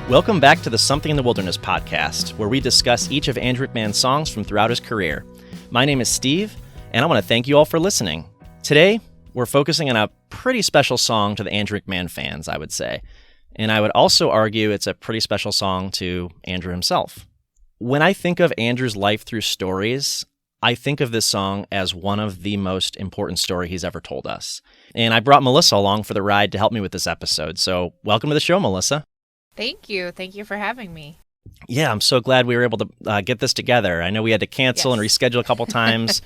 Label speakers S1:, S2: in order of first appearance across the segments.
S1: Welcome back to the Something in the Wilderness podcast, where we discuss each of Andrew McMahon's songs from throughout his career. My name is Steve, and I want to thank you all for listening. Today, we're focusing on a pretty special song to the Andrew McMahon fans, I would say. And I would also argue it's a pretty special song to Andrew himself. When I think of Andrew's life through stories, I think of this song as one of the most important stories he's ever told us. And I brought Melissa along for the ride to help me with this episode. So welcome to the show, Melissa.
S2: Thank you. Thank you for having me.
S1: Yeah, I'm so glad we were able to get this together. I know we had to cancel and reschedule a couple times,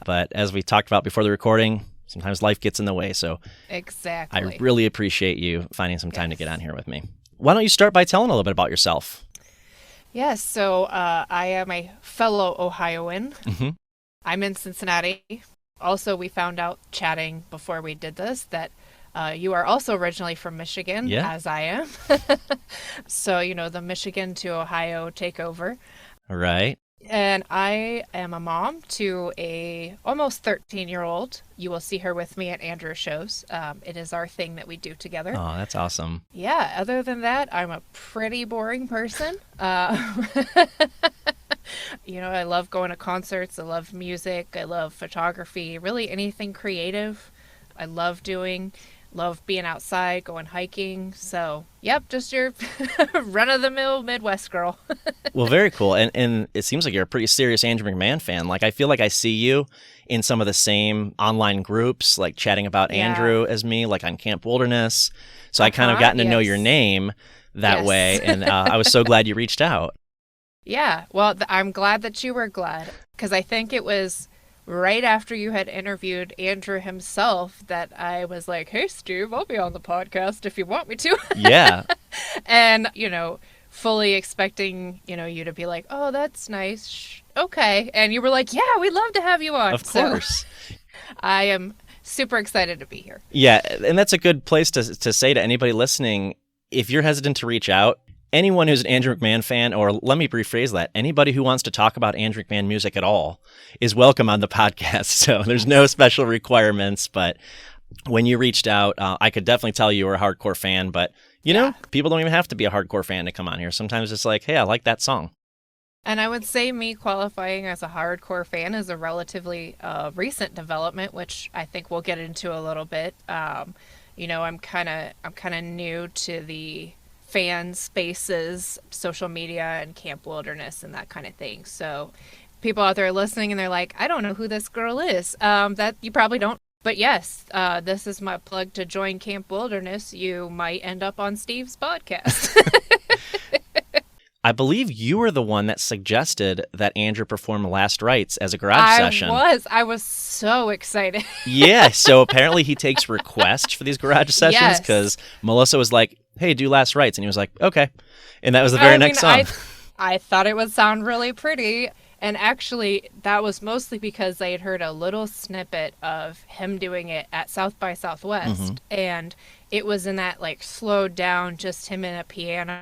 S1: but as we talked about before the recording, sometimes life gets in the way. So
S2: exactly,
S1: I really appreciate you finding some time to get on here with me. Why don't you start by telling a little bit about yourself?
S2: Yes, so I am a fellow Ohioan.
S1: Mm-hmm.
S2: I'm in Cincinnati. Also, we found out chatting before we did this that you are also originally from Michigan, as I am. So, the Michigan to Ohio takeover.
S1: Right.
S2: And I am a mom to a almost 13-year-old. You will see her with me at Andrew's shows. It is our thing that we do together.
S1: Oh, that's awesome.
S2: Yeah, other than that, I'm a pretty boring person. I love going to concerts. I love music. I love photography. Really anything creative. I love being outside, going hiking. So, yep, just your run-of-the-mill Midwest girl.
S1: Well, very cool. And it seems like you're a pretty serious Andrew McMahon fan. Like, I feel like I see you in some of the same online groups, like chatting about Andrew as me, like on Camp Wilderness. So I kind of gotten to know your name that way. And I was so glad you reached out.
S2: Yeah, well, I'm glad that you were glad, because I think it was right after you had interviewed Andrew himself that I was like, hey, Steve, I'll be on the podcast if you want me to.
S1: Yeah.
S2: And, fully expecting, you to be like, oh, that's nice. Okay. And you were like, yeah, we'd love to have you on.
S1: Of course.
S2: So, I am super excited to be here.
S1: Yeah. And that's a good place to say to anybody listening, if you're hesitant to reach out, anyone who's an Andrew McMahon fan, or let me rephrase that, anybody who wants to talk about Andrew McMahon music at all is welcome on the podcast. So there's no special requirements, but when you reached out, I could definitely tell you were a hardcore fan, but people don't even have to be a hardcore fan to come on here. Sometimes it's like, hey, I like that song.
S2: And I would say me qualifying as a hardcore fan is a relatively recent development, which I think we'll get into a little bit. I'm kind of new to the fan spaces, social media, and Camp Wilderness and that kind of thing. So people out there listening and they're like, I don't know who this girl is. That you probably don't. But yes, this is my plug to join Camp Wilderness. You might end up on Steve's podcast.
S1: I believe you were the one that suggested that Andrew perform Last Rites as a garage session.
S2: I was so excited.
S1: Yeah, so apparently he takes requests for these garage sessions because Melissa was like, hey, do Last Rites. And he was like, okay. And that was the very next song.
S2: I thought it would sound really pretty. And actually, that was mostly because I had heard a little snippet of him doing it at South by Southwest. Mm-hmm. And it was in that slowed down, just him and a piano.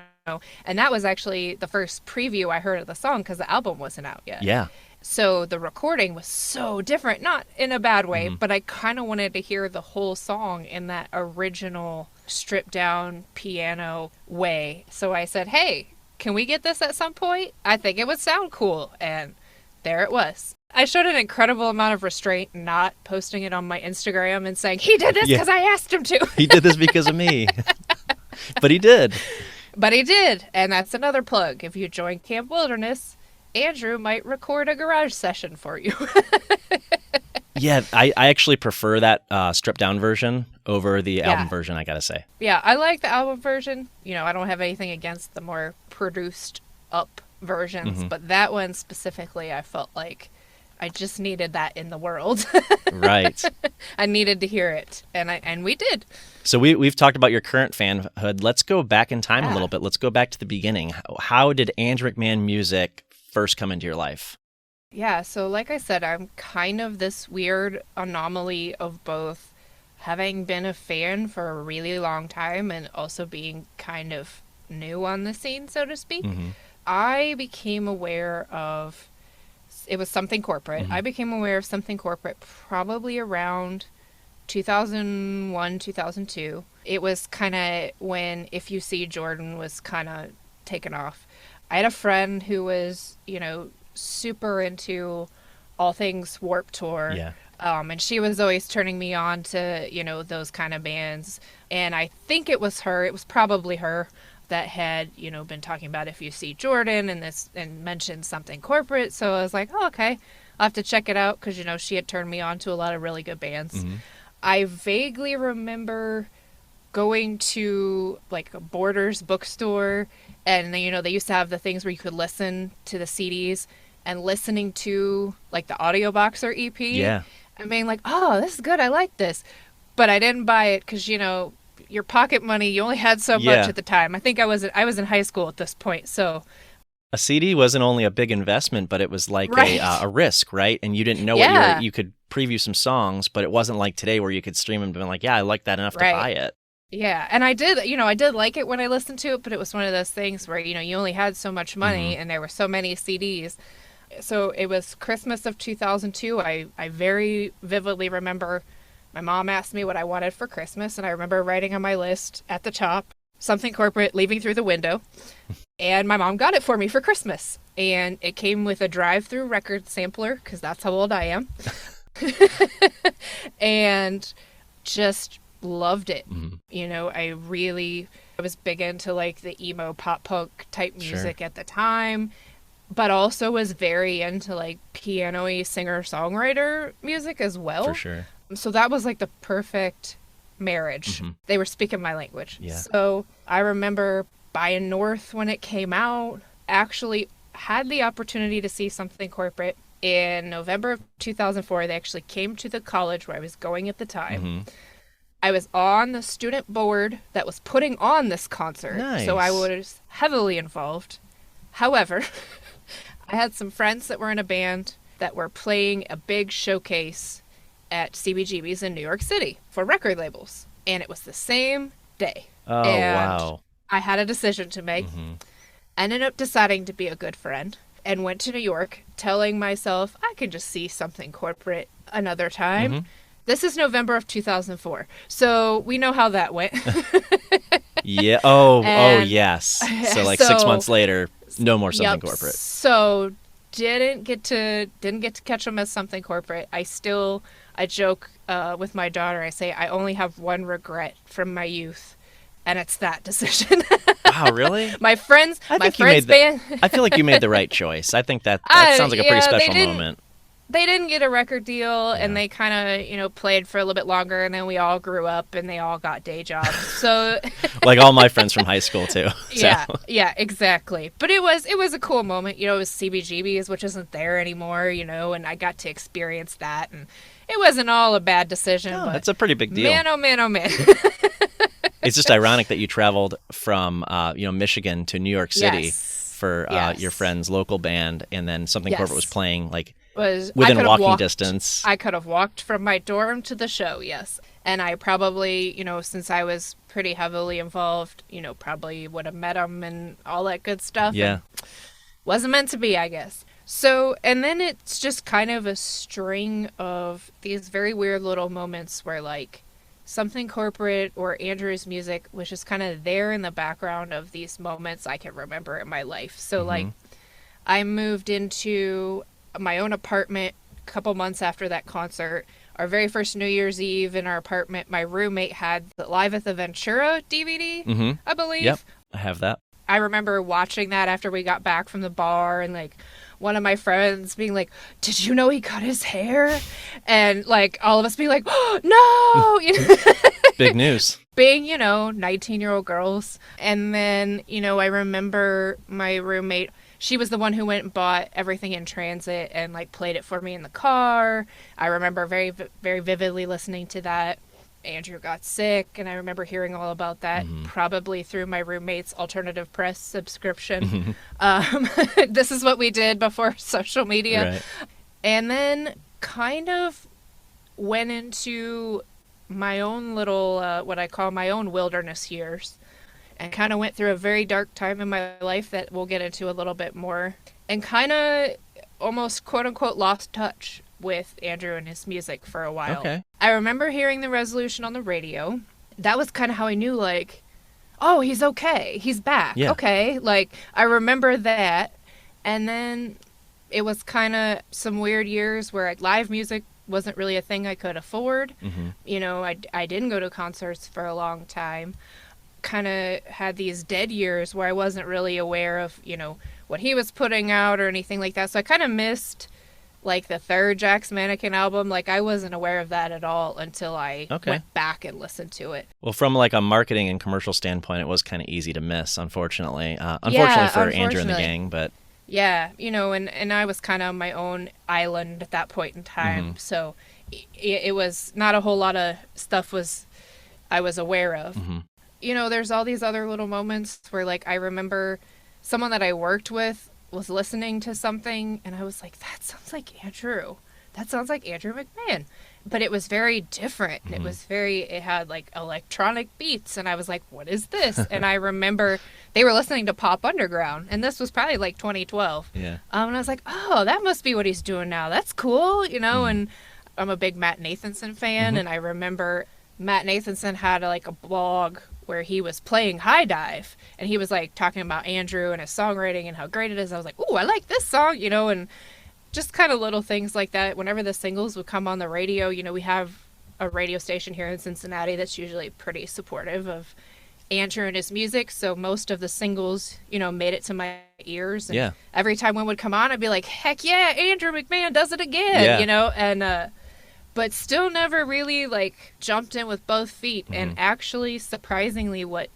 S2: And that was actually the first preview I heard of the song because the album wasn't out yet.
S1: Yeah.
S2: So the recording was so different, not in a bad way, but I kind of wanted to hear the whole song in that original stripped down piano way. So I said, hey, can we get this at some point? I think it would sound cool. And there it was. I showed an incredible amount of restraint not posting it on my Instagram and saying, he did this because I asked him to.
S1: He did this because of me. But he did.
S2: But he did. And that's another plug. If you join Camp Wilderness, Andrew might record a garage session for you.
S1: Yeah, I actually prefer that stripped down version over the album version, I gotta say.
S2: Yeah, I like the album version. I don't have anything against the more produced up versions, but that one specifically, I felt like I just needed that in the world.
S1: Right.
S2: I needed to hear it, and we did.
S1: So we've talked about your current fanhood. Let's go back in time a little bit. Let's go back to the beginning. How did Andrew McMahon music first come into your life?
S2: Yeah, so like I said, I'm kind of this weird anomaly of both having been a fan for a really long time and also being kind of new on the scene, so to speak. Mm-hmm. I became aware of, it was Something Corporate. Mm-hmm. I became aware of Something Corporate probably around 2001, 2002. It was kind of when If You See Jordan was kind of taken off. I had a friend who was, super into all things Warped Tour.
S1: Yeah.
S2: And she was always turning me on to, those kind of bands. And I think it was probably her that had, been talking about If You See Jordan and mentioned Something Corporate. So I was like, oh, okay, I'll have to check it out because, she had turned me on to a lot of really good bands.
S1: Mm-hmm.
S2: I vaguely remember going to like a Borders bookstore, and they used to have the things where you could listen to the CDs and listening to like the Audio Box or EP.
S1: Yeah.
S2: And being like, oh, this is good, I like this. But I didn't buy it because, your pocket money, you only had so much at the time. I think I was in high school at this point, so
S1: a CD wasn't only a big investment, but it was like a risk, right? And you didn't know what you could preview some songs, but it wasn't like today where you could stream them and be like, yeah, I like that enough to buy it.
S2: Yeah, and I did like it when I listened to it, but it was one of those things where, you only had so much money and there were so many CDs. So it was Christmas of 2002. I very vividly remember my mom asked me what I wanted for Christmas, and I remember writing on my list at the top, Something Corporate, Leaving Through the Window. And my mom got it for me for Christmas. And it came with a drive-through record sampler, because that's how old I am. And just loved it. I was big into like the emo pop punk type music at the time, but also was very into like piano-y singer-songwriter music as well.
S1: For sure.
S2: So that was like the perfect marriage. They were speaking my language.
S1: Yeah.
S2: So I remember buying North when it came out. Actually had the opportunity to see Something Corporate in November of 2004. They actually came to the college where I was going at the time. I was on the student board that was putting on this concert.
S1: Nice.
S2: So I was heavily involved. However, I had some friends that were in a band that were playing a big showcase at CBGB's in New York City for record labels. And it was the same day.
S1: Oh,
S2: and
S1: wow.
S2: I had a decision to make. Ended up deciding to be a good friend and went to New York, telling myself I could just see Something Corporate another time. This is November of 2004. So we know how that went.
S1: Yeah. Oh, yes. So like 6 months later, no more Something Corporate.
S2: So didn't get to catch them as Something Corporate. I joke with my daughter. I say I only have one regret from my youth, and it's that decision.
S1: Wow, really?
S2: my friends band.
S1: I feel like you made the right choice. I think that sounds like a pretty special moment.
S2: They didn't get a record deal, and they kind of, played for a little bit longer, and then we all grew up, and they all got day jobs. So,
S1: like all my friends from high school too. So.
S2: Yeah, exactly. But it was a cool moment. It was CBGB's, which isn't there anymore, and I got to experience that, and it wasn't all a bad decision.
S1: No,
S2: but
S1: that's a pretty big deal.
S2: Man, oh man, oh man.
S1: It's just ironic that you traveled from Michigan to New York City for your friend's local band, and then Something Corporate was playing like within walking distance.
S2: I could have walked from my dorm to the show, yes. And I probably, since I was pretty heavily involved, probably would have met him and all that good stuff.
S1: Yeah.
S2: Wasn't meant to be, I guess. So, and then it's just kind of a string of these very weird little moments where, like, Something Corporate or Andrew's music was just kind of there in the background of these moments I can remember in my life. So, like, I moved into my own apartment a couple months after that concert. Our very first New Year's Eve in our apartment, my roommate had the Live at the Ventura DVD, I believe.
S1: Yep, I have that.
S2: I remember watching that after we got back from the bar, and like one of my friends being like, "Did you know he cut his hair?" And like all of us being like, "Oh, no!"
S1: Big news.
S2: Being, 19-year-old girls. And then, I remember my roommate, she was the one who went and bought everything in transit and like played it for me in the car. I remember very, very vividly listening to that. Andrew got sick, and I remember hearing all about that, probably through my roommate's alternative press subscription. This is what we did before social media.
S1: Right.
S2: And then kind of went into my own little, what I call my own wilderness years, and kind of went through a very dark time in my life that we'll get into a little bit more, and kind of almost quote-unquote lost touch with Andrew and his music for a while.
S1: Okay.
S2: I remember hearing The Resolution on the radio. That was kind of how I knew, like, oh, he's okay. He's back.
S1: Yeah.
S2: Okay. Like, I remember that. And then it was kind of some weird years where live music wasn't really a thing I could afford. You know, I didn't go to concerts for a long time. Kind of had these dead years where I wasn't really aware of, you know, what he was putting out or anything like that. So I kind of missed like the third Jack's Mannequin album. Like, I wasn't aware of that at all until I went back and listened to it.
S1: Well, from like a marketing and commercial standpoint, it was kind of easy to miss, unfortunately. Unfortunately for Andrew and the gang, but...
S2: Yeah, you know, and I was kind of on my own island at that point in time. So it was not a whole lot of stuff I was aware of. You know, there's all these other little moments where, like, I remember someone that I worked with was listening to something, and I was like, that sounds like Andrew. That sounds like Andrew McMahon. But it was very different. It had, like, electronic beats, and I was like, what is this? And I remember they were listening to Pop Underground, and this was probably, like, 2012.
S1: Yeah.
S2: And I was like, oh, that must be what he's doing now. That's cool, you know? And I'm a big Matt Nathanson fan, and I remember Matt Nathanson had, like, a blog where he was playing High Dive, and he was like talking about Andrew and his songwriting and how great it is. I was like, ooh, I like this song, you know, and just kind of little things like that. Whenever the singles would come on the radio, you know, we have a radio station here in Cincinnati that's usually pretty supportive of Andrew and his music. So most of the singles, you know, made it to my ears. And every time one would come on, I'd be like, heck yeah, Andrew McMahon does it again, you know, and, but still never really, like, jumped in with both feet. And actually, surprisingly, what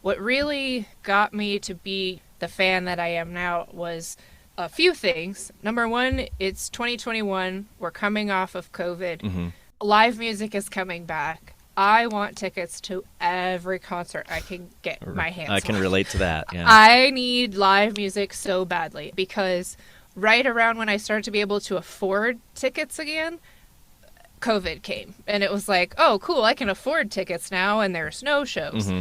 S2: really got me to be the fan that I am now was a few things. Number one, it's 2021. We're coming off of COVID. Live music is coming back. I want tickets to every concert I can get my hands on.
S1: I can relate to that, yeah.
S2: I need live music so badly because... right around when I started to be able to afford tickets again, COVID came. And it was like, oh, cool, I can afford tickets now, and there's no shows.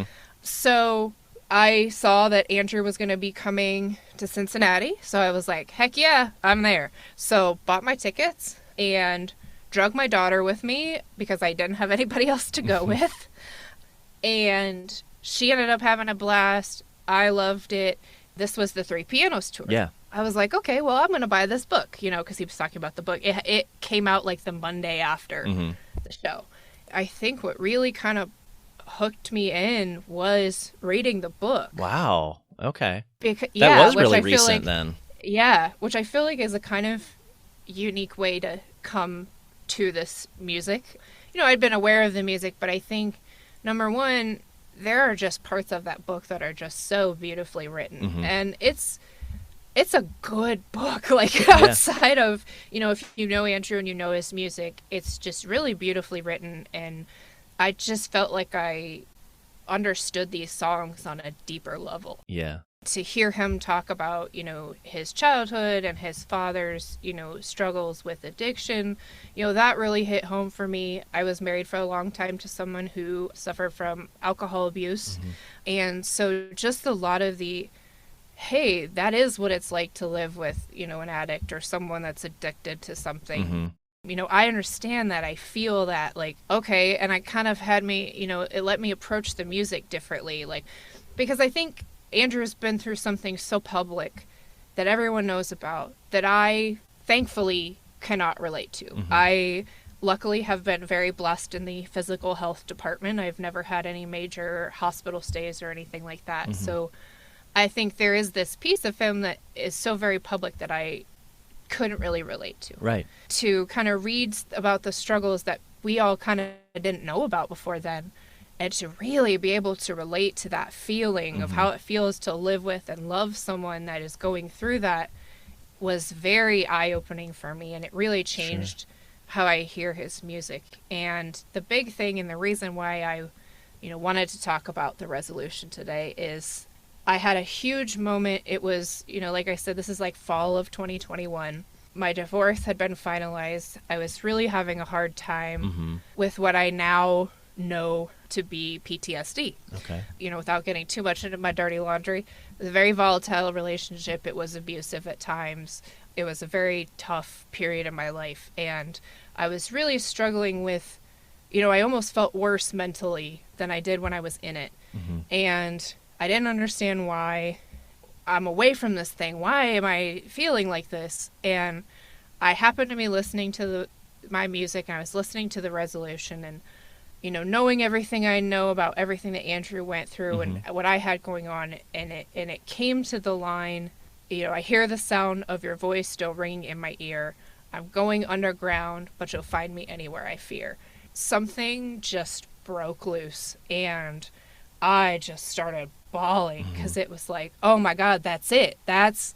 S2: So I saw that Andrew was going to be coming to Cincinnati. So I was like, heck yeah, I'm there. So bought my tickets and drug my daughter with me because I didn't have anybody else to go with. And she ended up having a blast. I loved it. This was the Three Pianos tour.
S1: Yeah.
S2: I was like, okay, well, I'm going to buy this book, you know, because he was talking about the book. It came out like the Monday after the show. I think what really kind of hooked me in was reading the book.
S1: Wow. Okay.
S2: That
S1: was really recent then.
S2: Yeah, which I feel like is a kind of unique way to come to this music. You know, I'd been aware of the music, but I think, number one, there are just parts of that book that are just so beautifully written. And it's a good book, like outside of, you know, if you know Andrew and you know his music, it's just really beautifully written. And I just felt like I understood these songs on a deeper level.
S1: Yeah.
S2: To hear him talk about, you know, his childhood and his father's, you know, struggles with addiction, you know, that really hit home for me. I was married for a long time to someone who suffered from alcohol abuse. And so just a lot of the, hey, that is what it's like to live with, you know, an addict or someone that's addicted to something. You know, I understand that. I feel that, like, okay. And I kind of had me, you know, it let me approach the music differently. Like, because I think Andrew's been through something so public that everyone knows about that I thankfully cannot relate to. I luckily have been very blessed in the physical health department. I've never had any major hospital stays or anything like that. So I think there is this piece of him that is so very public that I couldn't really relate to.
S1: Right.
S2: To kind of read about the struggles that we all kind of didn't know about before then, and to really be able to relate to that feeling of how it feels to live with and love someone that is going through that was very eye-opening for me, and it really changed how I hear his music. And the big thing and the reason why I, you know, wanted to talk about the resolution today is I had a huge moment. It was, you know, like I said, this is like fall of 2021. My divorce had been finalized. I was really having a hard time with what I now know to be PTSD.
S1: Okay.
S2: You know, without getting too much into my dirty laundry, it was a very volatile relationship. It was abusive at times. It was a very tough period in my life. And I was really struggling with I almost felt worse mentally than I did when I was in it.
S1: Mm-hmm.
S2: And I didn't understand why I'm away from this thing. Why am I feeling like this? And I happened to be listening to my music, and I was listening to the resolution, and knowing everything I know about everything that Andrew went through
S1: Mm-hmm.
S2: and what I had going on, and it came to the line, I hear the sound of your voice still ringing in my ear. I'm going underground, but you'll find me anywhere I fear. Something just broke loose, and I just started bawling because it was like, oh my God, that's it. That's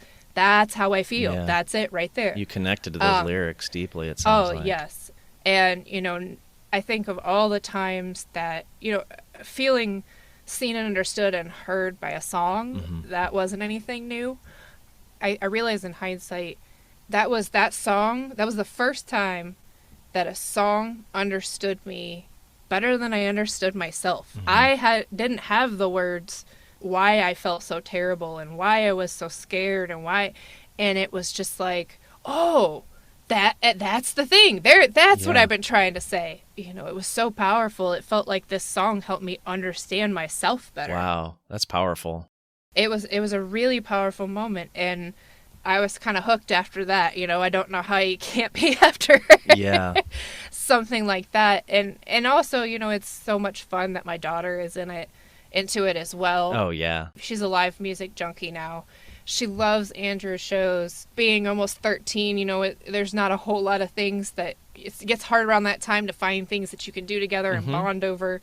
S2: how I feel.
S1: Yeah.
S2: That's it right there.
S1: You connected to those lyrics deeply, it sounds like.
S2: Yes. And, I think of all the times that, feeling seen and understood and heard by a song, that wasn't anything new. I realize in hindsight, that was the first time that a song understood me better than I understood myself. I didn't have the words why I felt so terrible and why I was so scared and it was just like, oh, that's the thing. That's what I've been trying to say. It was so powerful. It felt like this song helped me understand myself better.
S1: Wow, that's powerful.
S2: It was a really powerful moment, and I was kind of hooked after that. I don't know how you can't be after something like that. And also, it's so much fun that my daughter is into it as well.
S1: Oh, yeah.
S2: She's a live music junkie now. She loves Andrew's shows. Being almost 13, there's not a whole lot of things that it gets hard around that time to find things that you can do together and bond over.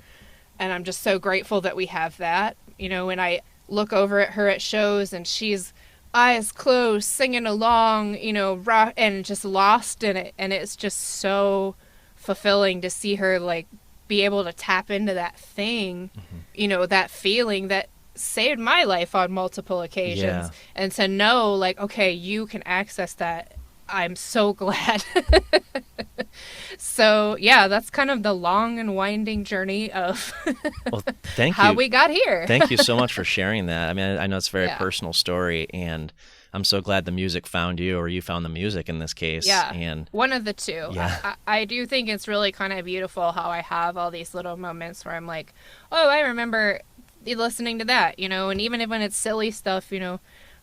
S2: And I'm just so grateful that we have that. When I look over at her at shows and she's eyes closed, singing along, rock, and just lost in it. And it's just so fulfilling to see her like be able to tap into that thing, that feeling that saved my life on multiple occasions, and to know like, okay, you can access that. I'm so glad. So yeah, that's kind of the long and winding journey of
S1: well, thank
S2: how
S1: you.
S2: we got here.
S1: Thank you so much for sharing that. I mean, I know it's a very personal story, and I'm so glad the music found you, or you found the music in this case.
S2: Yeah,
S1: and
S2: one of the two.
S1: Yeah.
S2: I do think it's really kind of beautiful how I have all these little moments where I'm like, oh, I remember listening to that, and even when it's silly stuff,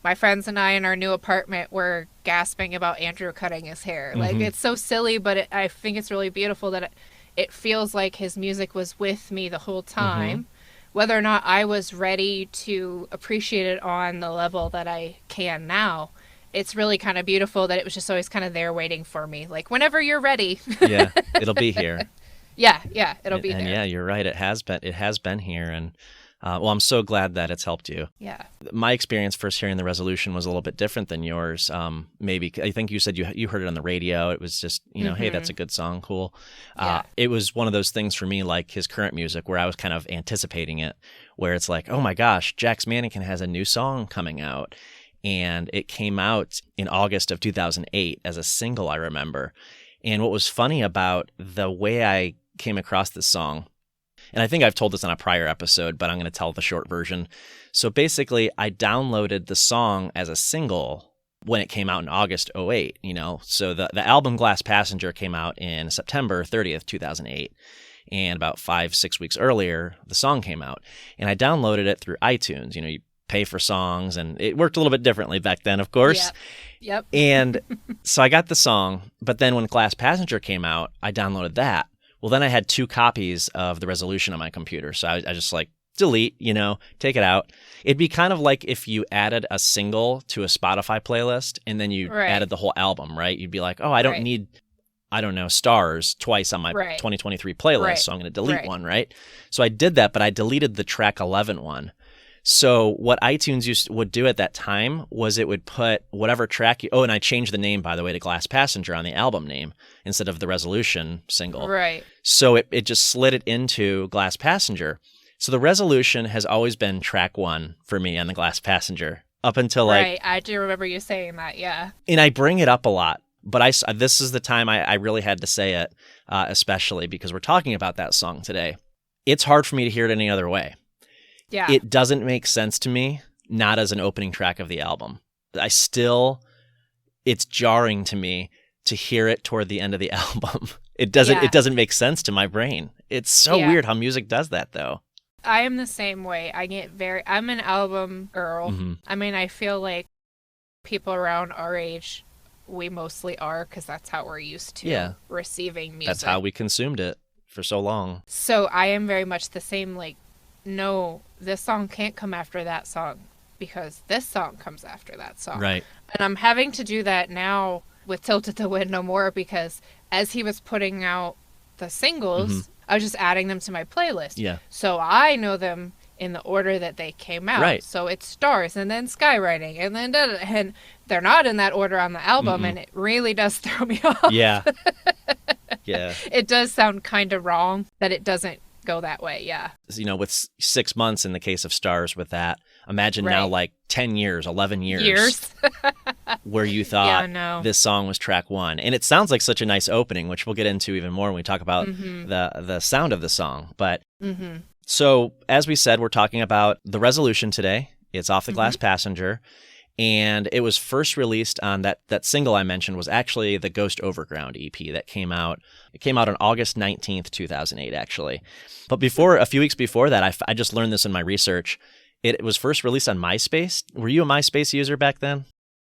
S2: my friends and I in our new apartment were gasping about Andrew cutting his hair. Like, it's so silly, but I think it's really beautiful that it feels like his music was with me the whole time. Whether or not I was ready to appreciate it on the level that I can now, it's really kind of beautiful that it was just always kind of there waiting for me. Like, whenever you're ready.
S1: Yeah, it'll be here.
S2: Yeah, it'll be there.
S1: And yeah, you're right. It has been here, and well, I'm so glad that it's helped you.
S2: Yeah.
S1: My experience first hearing the resolution was a little bit different than yours. Maybe I think you said you heard it on the radio. It was just, hey, that's a good song, cool. It was one of those things for me, like his current music, where I was kind of anticipating it, where it's like, oh my gosh, Jack's Mannequin has a new song coming out. And it came out in August of 2008 as a single, I remember. And what was funny about the way I came across this song, and I think I've told this on a prior episode, but I'm going to tell the short version. So basically, I downloaded the song as a single when it came out in August 2008, So the album Glass Passenger came out in September 30th, 2008. And about 5-6 weeks earlier, the song came out. And I downloaded it through iTunes. You pay for songs, and it worked a little bit differently back then, of course.
S2: Yep.
S1: And so I got the song, but then when Glass Passenger came out, I downloaded that. Well, then I had 2 copies of the resolution on my computer. So I just like, delete, take it out. It'd be kind of like if you added a single to a Spotify playlist and then you added the whole album, right? You'd be like, oh, I don't need, I don't know, Stars twice on my 2023 playlist, so I'm going to delete one, right? So I did that, but I deleted the track 11 one. So what iTunes would do at that time was it would put whatever track and I changed the name, by the way, to Glass Passenger on the album name instead of the resolution single.
S2: Right.
S1: So it just slid it into Glass Passenger. So the resolution has always been track 1 for me on the Glass Passenger up until
S2: Right, I do remember you saying that, yeah.
S1: And I bring it up a lot, but this is the time I really had to say it, especially because we're talking about that song today. It's hard for me to hear it any other way.
S2: Yeah.
S1: It doesn't make sense to me, not as an opening track of the album. It's jarring to me to hear it toward the end of the album. It doesn't make sense to my brain. It's so
S2: Yeah.
S1: weird how music does that, though.
S2: I am the same way. I'm an album girl.
S1: Hmm.
S2: I mean, I feel like people around our age, we mostly are, because that's how we're used to
S1: Yeah.
S2: receiving music.
S1: That's how we consumed it for so long.
S2: So I am very much the same, like, no, this song can't come after that song because this song comes after that song.
S1: Right.
S2: And I'm having to do that now with Tilted to Win No More, because as he was putting out the singles, I was just adding them to my playlist.
S1: Yeah.
S2: So I know them in the order that they came out.
S1: Right.
S2: So it's Stars and then Skywriting and then and they're not in that order on the album, and it really does throw me off.
S1: Yeah. Yeah.
S2: It does sound kind of wrong that it doesn't go that way. Yeah.
S1: You know, with 6 months in the case of Stars with that, imagine now
S2: Right.
S1: like 10 years, 11 years where you thought
S2: no.
S1: this song was track one. And it sounds like such a nice opening, which we'll get into even more when we talk about the sound of the song. But so as we said, we're talking about The Resolution today. It's Off the Glass Passenger. And it was first released on that single I mentioned was actually the Ghost Overground EP that came out. It came out on August 19th, 2008, actually. But a few weeks before that, I just learned this in my research. It was first released on MySpace. Were you a MySpace user back then?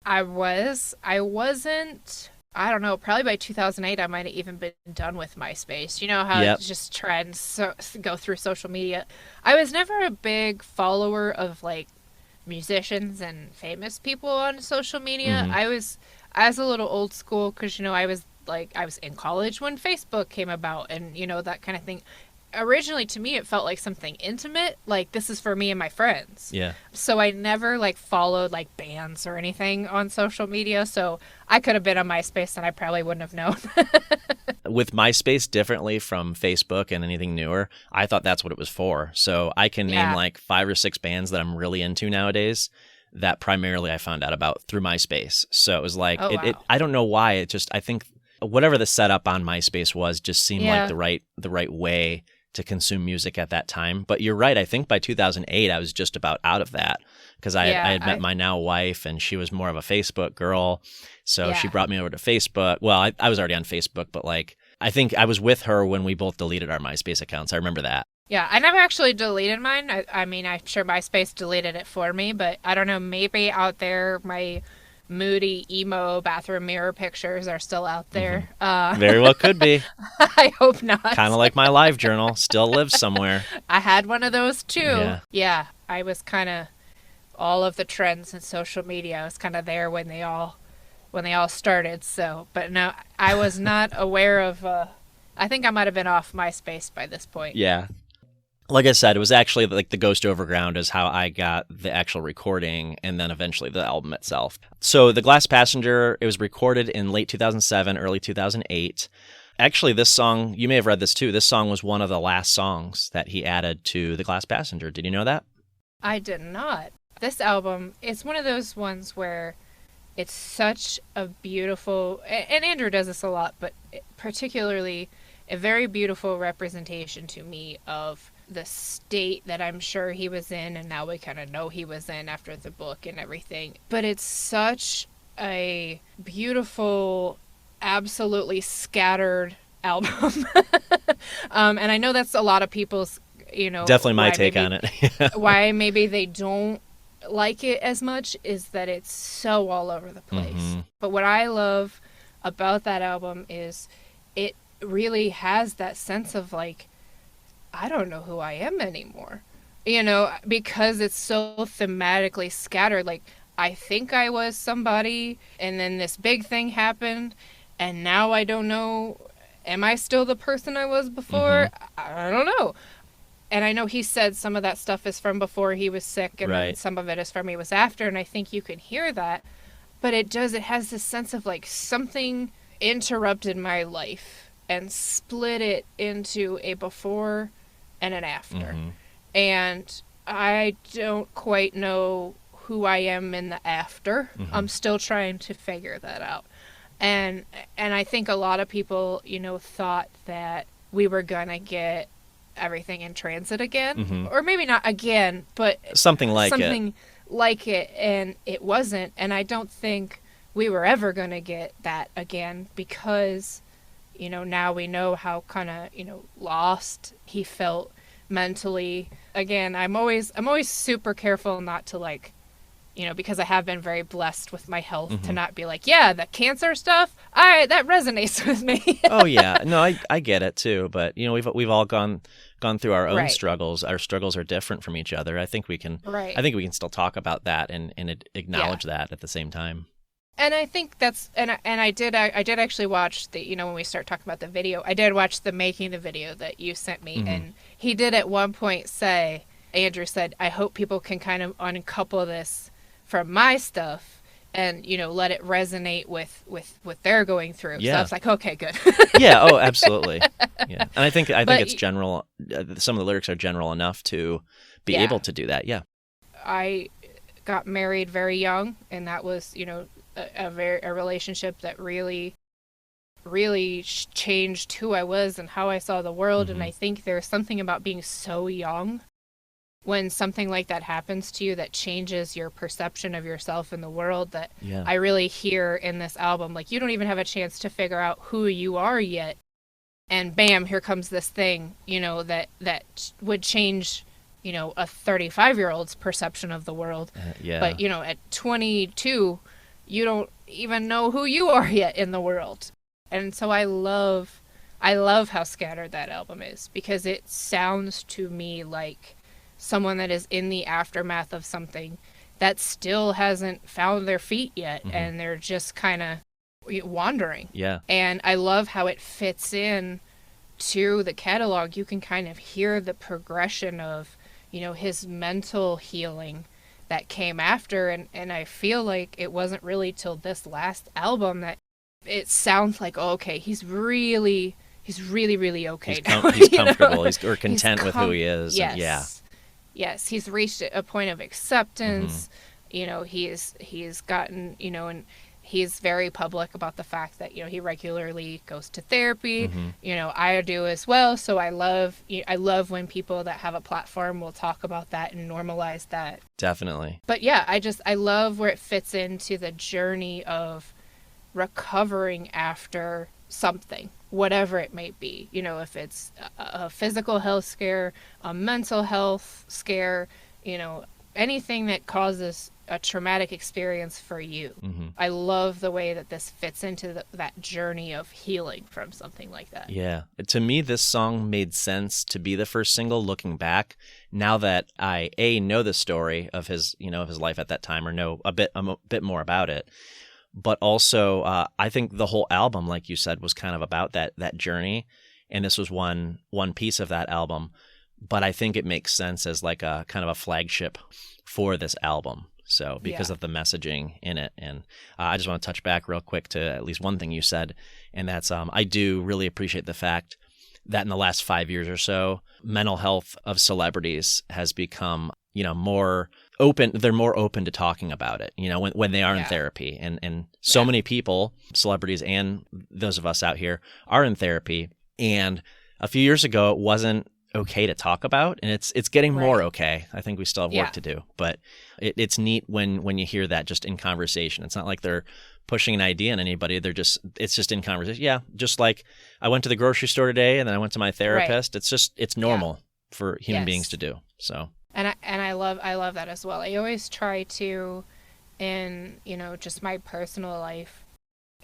S2: I was. I wasn't. I don't know. Probably by 2008, I might have even been done with MySpace. You know how it's just trends go through social media. I was never a big follower of like musicians and famous people on social media. I was a little old school because, you know, I was in college when Facebook came about, and, you know, that kind of thing. Originally, to me, it felt like something intimate, like this is for me and my friends.
S1: Yeah.
S2: So I never like followed like bands or anything on social media. So I could have been on MySpace and I probably wouldn't have known.
S1: With MySpace differently from Facebook and anything newer, I thought that's what it was for. So I can name like 5 or 6 bands that I'm really into nowadays that primarily I found out about through MySpace. So it was like, I don't know why, I think whatever the setup on MySpace was just seemed like the right way to consume music at that time. But you're right. I think by 2008, I was just about out of that because I had met my now wife, and she was more of a Facebook girl. So she brought me over to Facebook. Well, I was already on Facebook, but like, I think I was with her when we both deleted our MySpace accounts. I remember that.
S2: Yeah, I never actually deleted mine. I mean, I'm sure MySpace deleted it for me, but I don't know, maybe out there my moody, emo bathroom mirror pictures are still out there.
S1: Very well could be.
S2: I hope not.
S1: Kind of like my live journal, still lives somewhere.
S2: I had one of those too.
S1: Yeah.
S2: I was kind of all of the trends in social media. I was kind of there when they all started. So, but no, I was not aware of. I think I might have been off MySpace by this point.
S1: Yeah. Like I said, it was actually like the Ghost Overground is how I got the actual recording, and then eventually the album itself. So The Glass Passenger, it was recorded in late 2007, early 2008. Actually, this song, you may have read this too, this song was one of the last songs that he added to The Glass Passenger. Did you know that?
S2: I did not. This album, it's one of those ones where it's such a beautiful, and Andrew does this a lot, but particularly a very beautiful representation to me of the state that I'm sure he was in, and now we kind of know he was in after the book and everything. But it's such a beautiful, absolutely scattered album. And I know that's a lot of people's, you know,
S1: definitely my take on it.
S2: Why maybe they don't like it as much is that it's so all over the place. But what I love about that album is it really has that sense of like, I don't know who I am anymore, you know, because it's so thematically scattered. Like, I think I was somebody, and then this big thing happened, and now I don't know, am I still the person I was before? I don't know. And I know he said some of that stuff is from before he was sick, and then some of it is from he was after, and I think you can hear that. But it has this sense of like something interrupted my life and split it into a before and an after. And I don't quite know who I am in the after. I'm still trying to figure that out. And I think a lot of people, you know, thought that we were gonna get everything in transit again, or maybe not again, but
S1: something like
S2: it, and it wasn't. And I don't think we were ever gonna get that again, because now we know how kind of, lost he felt mentally. Again, I'm always super careful not to like, because I have been very blessed with my health, to not be like, yeah, the cancer stuff, that resonates with me.
S1: Oh yeah, no, I get it too. But we've all gone through our own
S2: Right.
S1: struggles. Our struggles are different from each other. I think we can
S2: Right.
S1: I think we can still talk about that and acknowledge that at the same time.
S2: And I think that's, and I did actually watch the, when we start talking about the video, I did watch the making the video that you sent me, and he did at one point say, Andrew said, I hope people can kind of uncouple this from my stuff and, let it resonate with what they're going through.
S1: Yeah.
S2: So I was like, okay, good.
S1: Yeah, oh, absolutely. Yeah. And I think
S2: But
S1: it's general. Some of the lyrics are general enough to be
S2: Yeah.
S1: able to do that. Yeah.
S2: I got married very young, and that was, a relationship that really changed who I was and how I saw the world. And I think there's something about being so young when something like that happens to you that changes your perception of yourself in the world, that
S1: Yeah.
S2: I really hear in this album. Like, you don't even have a chance to figure out who you are yet, and bam, here comes this thing, that would change, a 35-year-old's perception of the world.
S1: Yeah.
S2: But, at 22, you don't even know who you are yet in the world. And so I love how scattered that album is, because it sounds to me like someone that is in the aftermath of something that still hasn't found their feet yet, and they're just kind of wandering.
S1: Yeah.
S2: And I love how it fits in to the catalog. You can kind of hear the progression of, his mental healing that came after, and I feel like it wasn't really till this last album that it sounds like, oh, okay, he's really okay now.
S1: He's comfortable. He's content with who he is.
S2: Yes.
S1: Yeah.
S2: Yes, he's reached a point of acceptance. He's gotten, and he's very public about the fact that, he regularly goes to therapy. I do as well. So I love when people that have a platform will talk about that and normalize that.
S1: Definitely.
S2: But yeah, I love where it fits into the journey of recovering after something, whatever it may be. If it's a physical health scare, a mental health scare, anything that causes a traumatic experience for you. I love the way that this fits into that journey of healing from something like that.
S1: Yeah. To me, this song made sense to be the first single looking back, now that I know the story of his, of his life at that time, or know a bit more about it. But also, I think the whole album, like you said, was kind of about that journey, and this was one piece of that album. But I think it makes sense as like a kind of a flagship for this album. So because of the messaging in it. And I just want to touch back real quick to at least one thing you said, and that's I do really appreciate the fact that in the last 5 years or so, mental health of celebrities has become, more open. They're more open to talking about it, when they are in therapy. And so many people, celebrities and those of us out here, are in therapy. And a few years ago, it wasn't okay to talk about, and it's getting more okay. I think we still have work to do, but it's neat when you hear that just in conversation. It's not like they're pushing an idea on anybody. It's just in conversation. Yeah, just like I went to the grocery store today, and then I went to my therapist. It's normal for human beings to do. So. And
S2: I love that as well. I always try to, in just my personal life,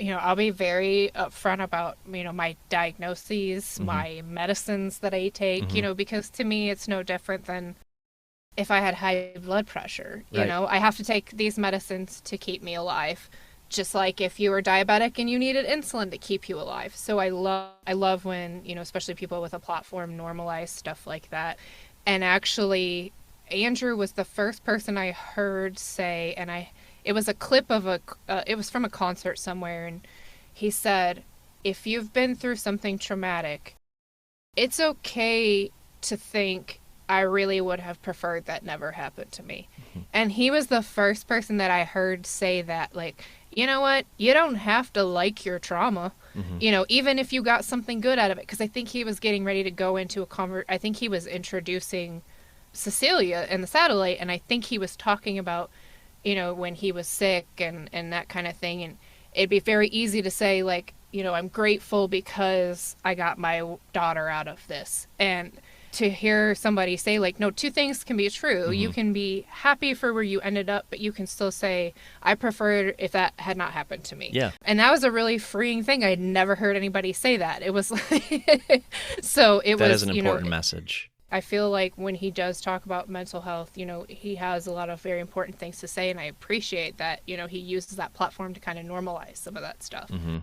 S2: I'll be very upfront about, my diagnoses, my medicines that I take, because to me it's no different than if I had high blood pressure. I have to take these medicines to keep me alive, just like if you were diabetic and you needed insulin to keep you alive. So I love when, especially people with a platform normalize stuff like that. And actually, Andrew was the first person I heard say, and it was a clip of it was from a concert somewhere, and he said, if you've been through something traumatic, it's okay to think, I really would have preferred that never happened to me. And he was the first person that I heard say that, like, you know what, you don't have to like your trauma, even if you got something good out of it. Because I think he was getting ready to go into I think he was introducing Cecilia and the Satellite, and I think he was talking about, when he was sick and that kind of thing. And it'd be very easy to say, like, I'm grateful because I got my daughter out of this. And to hear somebody say, like, no, two things can be true.
S1: Mm-hmm.
S2: You can be happy for where you ended up, but you can still say, I preferred if that had not happened to me.
S1: Yeah.
S2: And that was a really freeing thing. I had never heard anybody say that. It was like, that
S1: is an important message.
S2: I feel like when he does talk about mental health, he has a lot of very important things to say. And I appreciate that, he uses that platform to kind of normalize some of that stuff.
S1: Mm-hmm.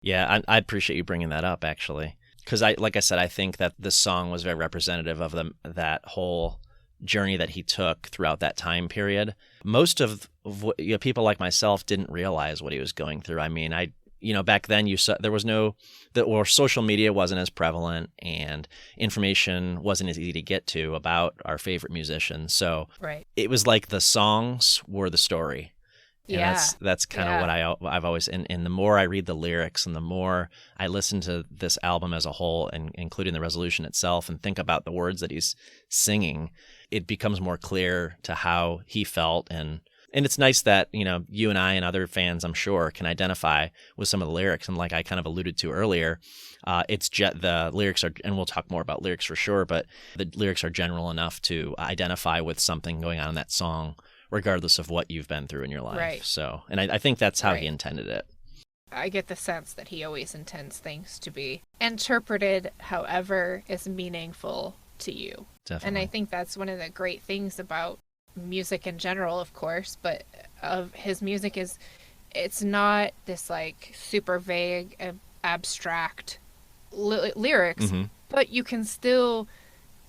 S1: Yeah, I appreciate you bringing that up, actually. Because like I said, I think that this song was very representative of that whole journey that he took throughout that time period. Most of people like myself didn't realize what he was going through. I mean, back then there was or social media wasn't as prevalent, and information wasn't as easy to get to about our favorite musicians. So
S2: right.
S1: It was like the songs were the story. And that's kind of what I've always, and the more I read the lyrics and the more I listen to this album as a whole, and including the resolution itself, and think about the words that he's singing, it becomes more clear to how he felt. And it's nice that, you and I and other fans, I'm sure, can identify with some of the lyrics. And like I kind of alluded to earlier, the lyrics are, and we'll talk more about lyrics for sure, but the lyrics are general enough to identify with something going on in that song, regardless of what you've been through in your life.
S2: Right.
S1: So, and I think that's how he intended it.
S2: I get the sense that he always intends things to be interpreted however is meaningful to you.
S1: Definitely.
S2: And I think that's one of the great things about music in general, of course, but of his music is it's not this like super vague, abstract lyrics,
S1: mm-hmm.
S2: but you can still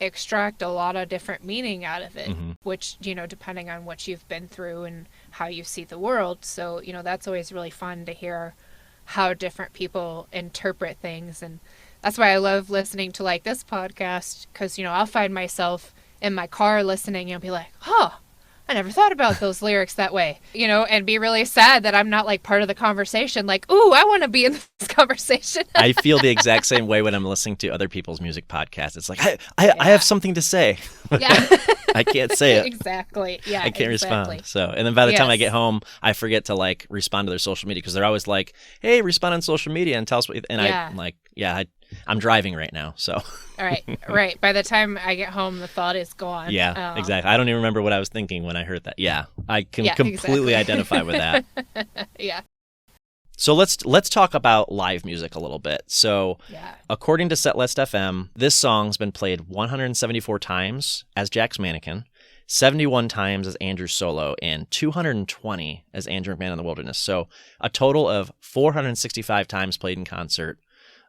S2: extract a lot of different meaning out of it,
S1: mm-hmm.
S2: which, depending on what you've been through and how you see the world. So, that's always really fun to hear how different people interpret things. And that's why I love listening to like this podcast, because, I'll find myself in my car listening and be like, I never thought about those lyrics that way, and be really sad that I'm not like part of the conversation. Like, ooh, I want to be in this conversation.
S1: I feel the exact same way when I'm listening to other people's music podcasts. It's like, I have something to say.
S2: Yeah.
S1: I can't say it.
S2: Exactly. Yeah.
S1: I can't respond. So, and then by the time I get home, I forget to like respond to their social media, because they're always like, hey, respond on social media and tell us what, and I'm like, I'm driving right now. So.
S2: All right. Right. By the time I get home, the thought is gone.
S1: Yeah, exactly. I don't even remember what I was thinking when I heard that. Yeah, I can completely identify with that.
S2: Yeah.
S1: So let's talk about live music a little bit. So according to Setlist FM, this song's been played 174 times as Jack's Mannequin, 71 times as Andrew's solo, and 220 as Andrew McMahon in the Wilderness. So a total of 465 times played in concert.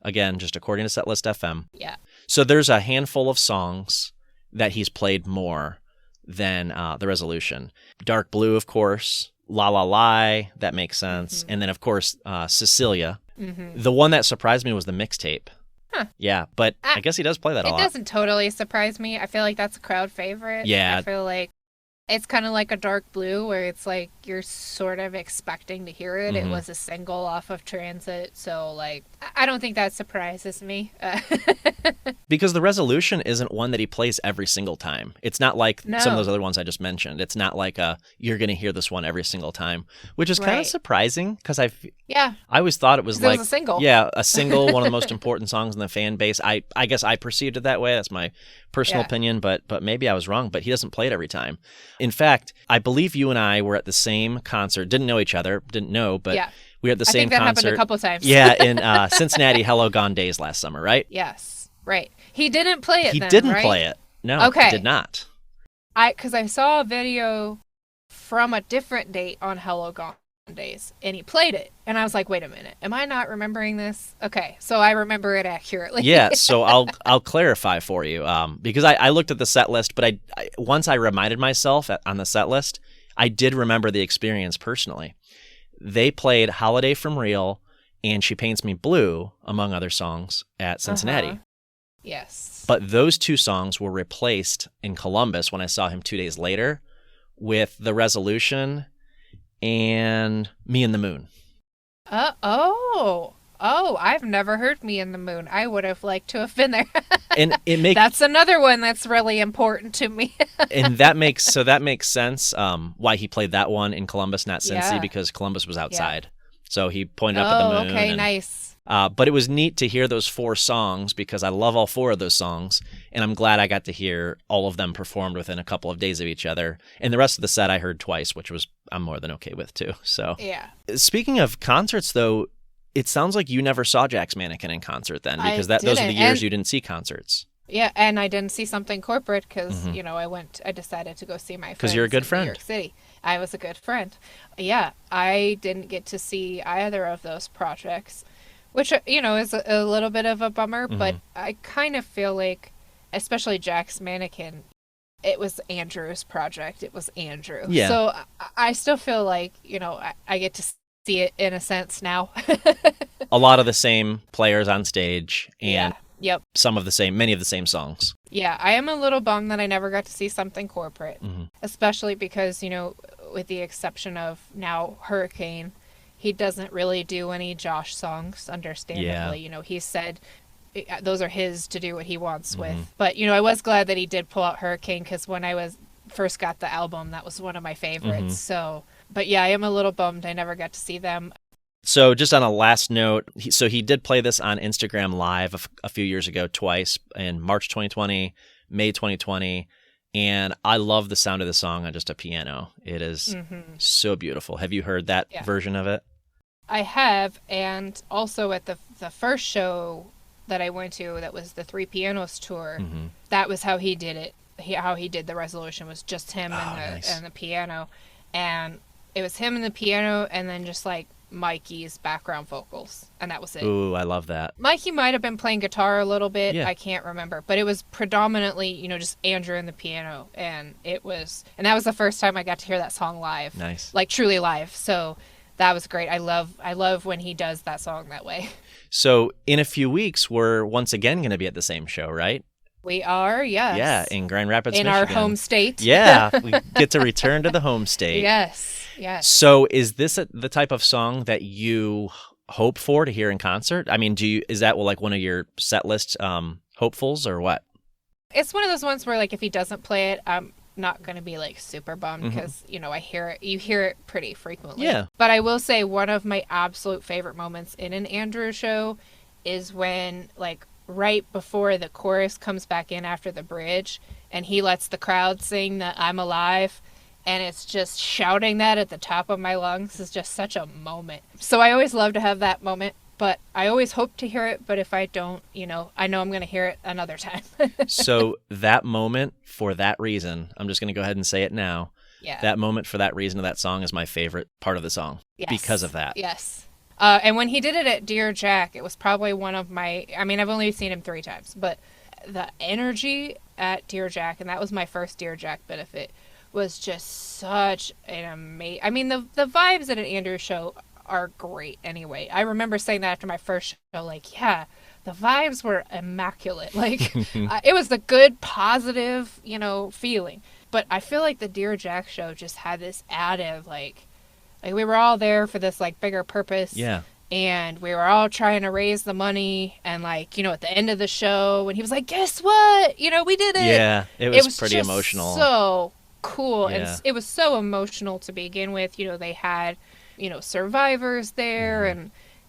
S1: Again, just according to Setlist FM.
S2: Yeah.
S1: So there's a handful of songs that he's played more than The Resolution. Dark Blue, of course. La La Lie, that makes sense. Mm-hmm. And then, of course, Cecilia. Mm-hmm. The one that surprised me was the mixtape. Huh. Yeah, but I guess he does play that a lot.
S2: It doesn't totally surprise me. I feel like that's a crowd favorite.
S1: Yeah.
S2: I feel like it's kind of like a Dark Blue, where it's like you're sort of expecting to hear it. Mm-hmm. It was a single off of Transit, so like I don't think that surprises me.
S1: Because The Resolution isn't one that he plays every single time. It's not like some of those other ones I just mentioned. It's not like you're going to hear this one every single time, which is kind of surprising, because I always thought it was like
S2: a single.
S1: Yeah, a single, one of the most important songs in the fan base. I guess I perceived it that way. That's my personal opinion, but maybe I was wrong. But he doesn't play it every time. In fact, I believe you and I were at the same concert. Didn't know each other. Didn't know, but we were at the same concert. I think that happened
S2: a couple times.
S1: Yeah, in Cincinnati, Hello Gone Days last summer, right?
S2: Yes, right. He didn't play it.
S1: He didn't play it. No, he did not.
S2: Because I saw a video from a different date on Hello Gone Days, and he played it, and I was like, wait a minute, am I not remembering this? Okay, so I remember it accurately.
S1: Yeah, so I'll clarify for you, because I looked at the set list, but I once I reminded myself on the set list, I did remember the experience personally. They played Holiday from Real and She Paints Me Blue, among other songs, at Cincinnati.
S2: Uh-huh. Yes.
S1: But those two songs were replaced in Columbus when I saw him 2 days later with The Resolution and Me and the Moon.
S2: I've never heard Me and the Moon. I would have liked to have been there.
S1: And
S2: that's another one that's really important to me.
S1: And that makes sense why he played that one in Columbus, not Cincy, because Columbus was outside. So he pointed up at the moon.
S2: Okay, nice.
S1: But it was neat to hear those 4 songs because I love all 4 of those songs, and I'm glad I got to hear all of them performed within a couple of days of each other. And the rest of the set I heard twice, which I'm more than okay with too. So
S2: yeah.
S1: Speaking of concerts, though, it sounds like you never saw Jack's Mannequin in concert then, because those are the years you didn't see concerts.
S2: Yeah, and I didn't see Something Corporate because, I decided to go see my friends.
S1: Because you're a good friend.
S2: In New York City. I was a good friend. Yeah, I didn't get to see either of those projects, which, is a little bit of a bummer, but I kind of feel like, especially Jack's Mannequin, it was Andrew's project. It was Andrew.
S1: Yeah.
S2: So I still feel like, I get to see it in a sense now.
S1: A lot of the same players on stage and
S2: yep.
S1: Many of the same songs.
S2: Yeah, I am a little bummed that I never got to see Something Corporate, especially because, with the exception of now Hurricane, he doesn't really do any Josh songs, understandably.
S1: Yeah.
S2: He said those are his to do what he wants with. But, I was glad that he did pull out Hurricane because when I first got the album, that was one of my favorites. So, but yeah, I am a little bummed I never got to see them.
S1: So just on a last note, he did play this on Instagram Live a few years ago twice, in March 2020, May 2020, and I love the sound of the song on just a piano. It is so beautiful. Have you heard that version of it?
S2: I have, and also at the first show that I went to, that was the Three Pianos tour, that was how he did it. How he did the resolution was just him and the piano, and it was him and the piano, and then just like Mikey's background vocals, and that was it.
S1: Ooh, I love that.
S2: Mikey might have been playing guitar a little bit.
S1: Yeah.
S2: I can't remember, but it was predominantly, just Andrew and the piano, and that was the first time I got to hear that song live.
S1: Nice.
S2: Like truly live. So that was great. I love when he does that song that way.
S1: So in a few weeks, we're once again going to be at the same show, right?
S2: We are, yes.
S1: Yeah, in Grand Rapids,
S2: in
S1: Michigan.
S2: our home state.
S1: Yeah, we get to return to the home state.
S2: Yes.
S1: So is this the type of song that you hope for to hear in concert? I mean, is that like one of your set list hopefuls or what?
S2: It's one of those ones where like if he doesn't play it, I'm not going to be like super bummed because, you hear it pretty frequently.
S1: Yeah.
S2: But I will say one of my absolute favorite moments in an Andrew show is when like right before the chorus comes back in after the bridge and he lets the crowd sing the I'm Alive, and it's just shouting that at the top of my lungs is just such a moment. So I always love to have that moment, but I always hope to hear it, but if I don't, I know I'm going to hear it another time.
S1: So that moment, for that reason, I'm just going to go ahead and say it now.
S2: Yeah.
S1: That moment for that reason of that song is my favorite part of the song.
S2: Yes.
S1: Because of that.
S2: Yes. And when he did it at Dear Jack, it was probably one of my, I've only seen him 3 times, but the energy at Dear Jack, and that was my first Dear Jack benefit, was just such an amazing, the vibes at an Andrew show are great anyway. I remember saying that after my first show, like, yeah, the vibes were immaculate. Like, it was the good, positive, feeling. But I feel like the Dear Jack show just had this added, like we were all there for this, like, bigger purpose.
S1: Yeah.
S2: And we were all trying to raise the money. And, like, at the end of the show, when he was like, guess what? We did it.
S1: Yeah, it was pretty
S2: just
S1: emotional.
S2: So cool.
S1: Yeah.
S2: And it was so emotional to begin with. They had, survivors there.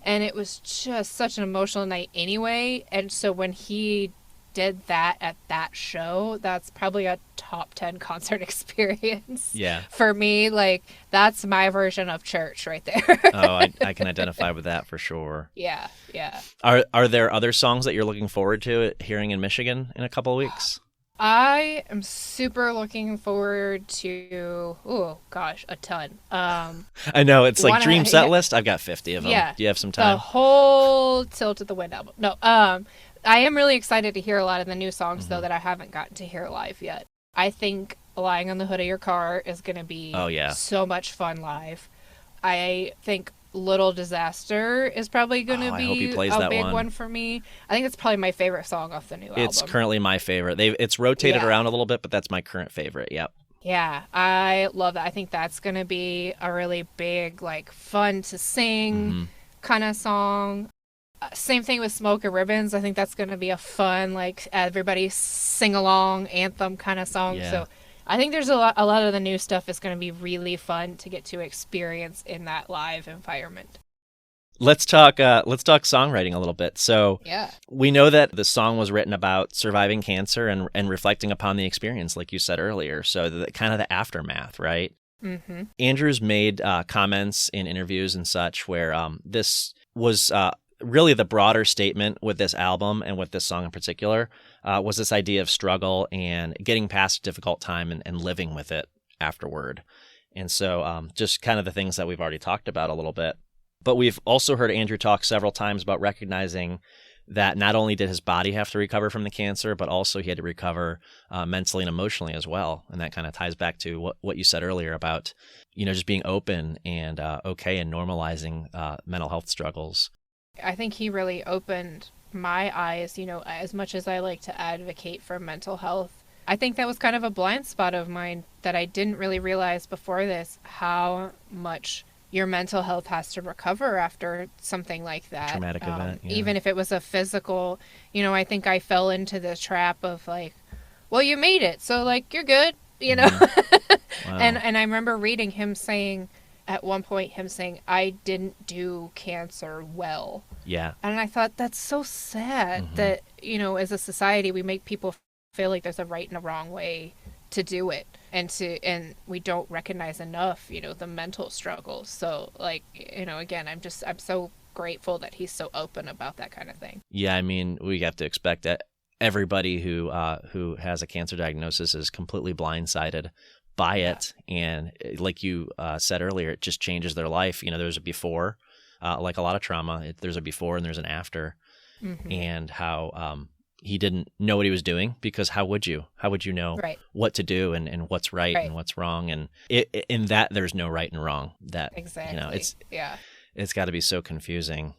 S2: And it was just such an emotional night anyway. And so when he did that at that show, that's probably a top 10 concert experience.
S1: Yeah.
S2: For me, like, that's my version of church right there.
S1: Oh, I can identify with that for sure.
S2: Yeah.
S1: Are there other songs that you're looking forward to hearing in Michigan in a couple of weeks?
S2: I am super looking forward to, a ton.
S1: I know, it's like dream set list. I've got 50 of them.
S2: Yeah.
S1: Do you have some time?
S2: The whole Tilt at the Wind album. No, I am really excited to hear a lot of the new songs, though, that I haven't gotten to hear live yet. I think Lying on the Hood of Your Car is going to be so much fun live. I think Little Disaster is probably going to be a big one for me. I think it's probably my favorite song off the new album.
S1: It's currently my favorite. It's rotated around a little bit, but that's my current favorite. Yep.
S2: Yeah, I love that. I think that's going to be a really big, like, fun to sing kind of song. Same thing with Smoke and Ribbons. I think that's going to be a fun, like, everybody sing along anthem kind of song.
S1: Yeah.
S2: So I think there's a lot of the new stuff is going to be really fun to get to experience in that live environment.
S1: Let's talk songwriting a little bit. So
S2: Yeah.
S1: we know that the song was written about surviving cancer and reflecting upon the experience, like you said earlier. So the kind of the aftermath, right?
S2: Mm-hmm.
S1: Andrew's made comments in interviews and such where this was really the broader statement with this album and with this song in particular was this idea of struggle and getting past a difficult time and living with it afterward. And so just kind of the things that we've already talked about a little bit. But we've also heard Andrew talk several times about recognizing that not only did his body have to recover from the cancer, but also he had to recover mentally and emotionally as well. And that kind of ties back to what you said earlier about, just being open and okay and normalizing mental health struggles.
S2: I think he really opened my eyes, as much as I like to advocate for mental health. I think that was kind of a blind spot of mine that I didn't really realize before this, how much your mental health has to recover after something like that.
S1: Traumatic event. Yeah.
S2: Even if it was a physical, I think I fell into the trap of like, well, you made it, so like you're good,
S1: Mm-hmm. Wow.
S2: And I remember reading him saying at one point, I didn't do cancer well.
S1: Yeah.
S2: And I thought that's so sad
S1: Mm-hmm.
S2: that, as a society, we make people feel like there's a right and a wrong way to do it, and we don't recognize enough, the mental struggles. So like, again, I'm so grateful that he's so open about that kind of thing.
S1: Yeah, I mean, we have to expect that everybody who has a cancer diagnosis is completely blindsided by it, and like you said earlier, it just changes their life. There's a before, like a lot of trauma. There's a before and there's an after,
S2: Mm-hmm.
S1: and how he didn't know what he was doing, because how would you? How would you know
S2: Right.
S1: what to do and what's right and what's wrong? And in that, there's no right and wrong. That
S2: Exactly.
S1: it's got to be so confusing.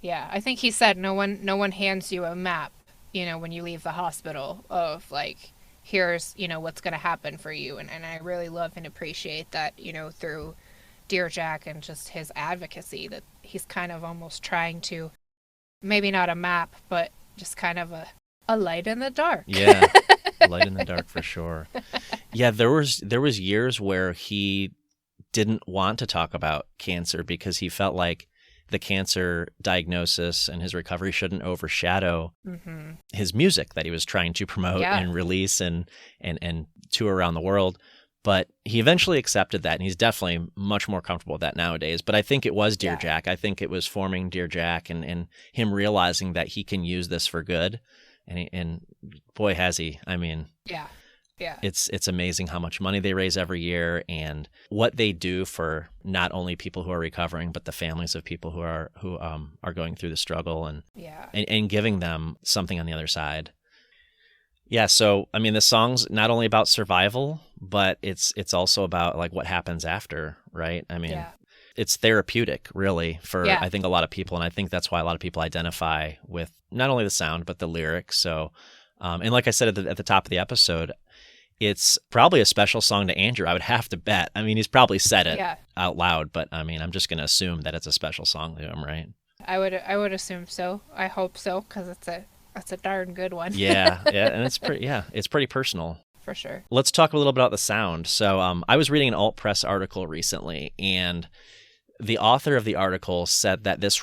S2: Yeah, I think he said no one hands you a map, when you leave the hospital of like, here's, what's going to happen for you. And I really love and appreciate that, through Dear Jack and just his advocacy, that he's kind of almost trying to, maybe not a map, but just kind of a light in the dark.
S1: Yeah, light in the dark for sure. Yeah, there was years where he didn't want to talk about cancer because he felt like the cancer diagnosis and his recovery shouldn't overshadow
S2: Mm-hmm.
S1: his music that he was trying to promote
S2: Yeah.
S1: and release and tour around the world. But he eventually accepted that, and he's definitely much more comfortable with that nowadays. But I think it was Dear Jack. I think it was forming Dear Jack and him realizing that he can use this for good. And boy, has he. I mean,
S2: Yeah.
S1: it's amazing how much money they raise every year and what they do for not only people who are recovering, but the families of people who are going through the struggle and giving them something on the other side. Yeah, so I mean, the song's not only about survival, but it's also about like what happens after, right? I mean, it's therapeutic, really, for I think a lot of people, and I think that's why a lot of people identify with not only the sound but the lyrics. So, and like I said at the top of the episode, it's probably a special song to Andrew. I would have to bet. I mean, he's probably said it out loud, but I mean, I'm just going to assume that it's a special song to him, right?
S2: I would assume so. I hope so, because that's a darn good one.
S1: Yeah, and it's pretty personal.
S2: For sure.
S1: Let's talk a little bit about the sound. So I was reading an alt press article recently, and the author of the article said that this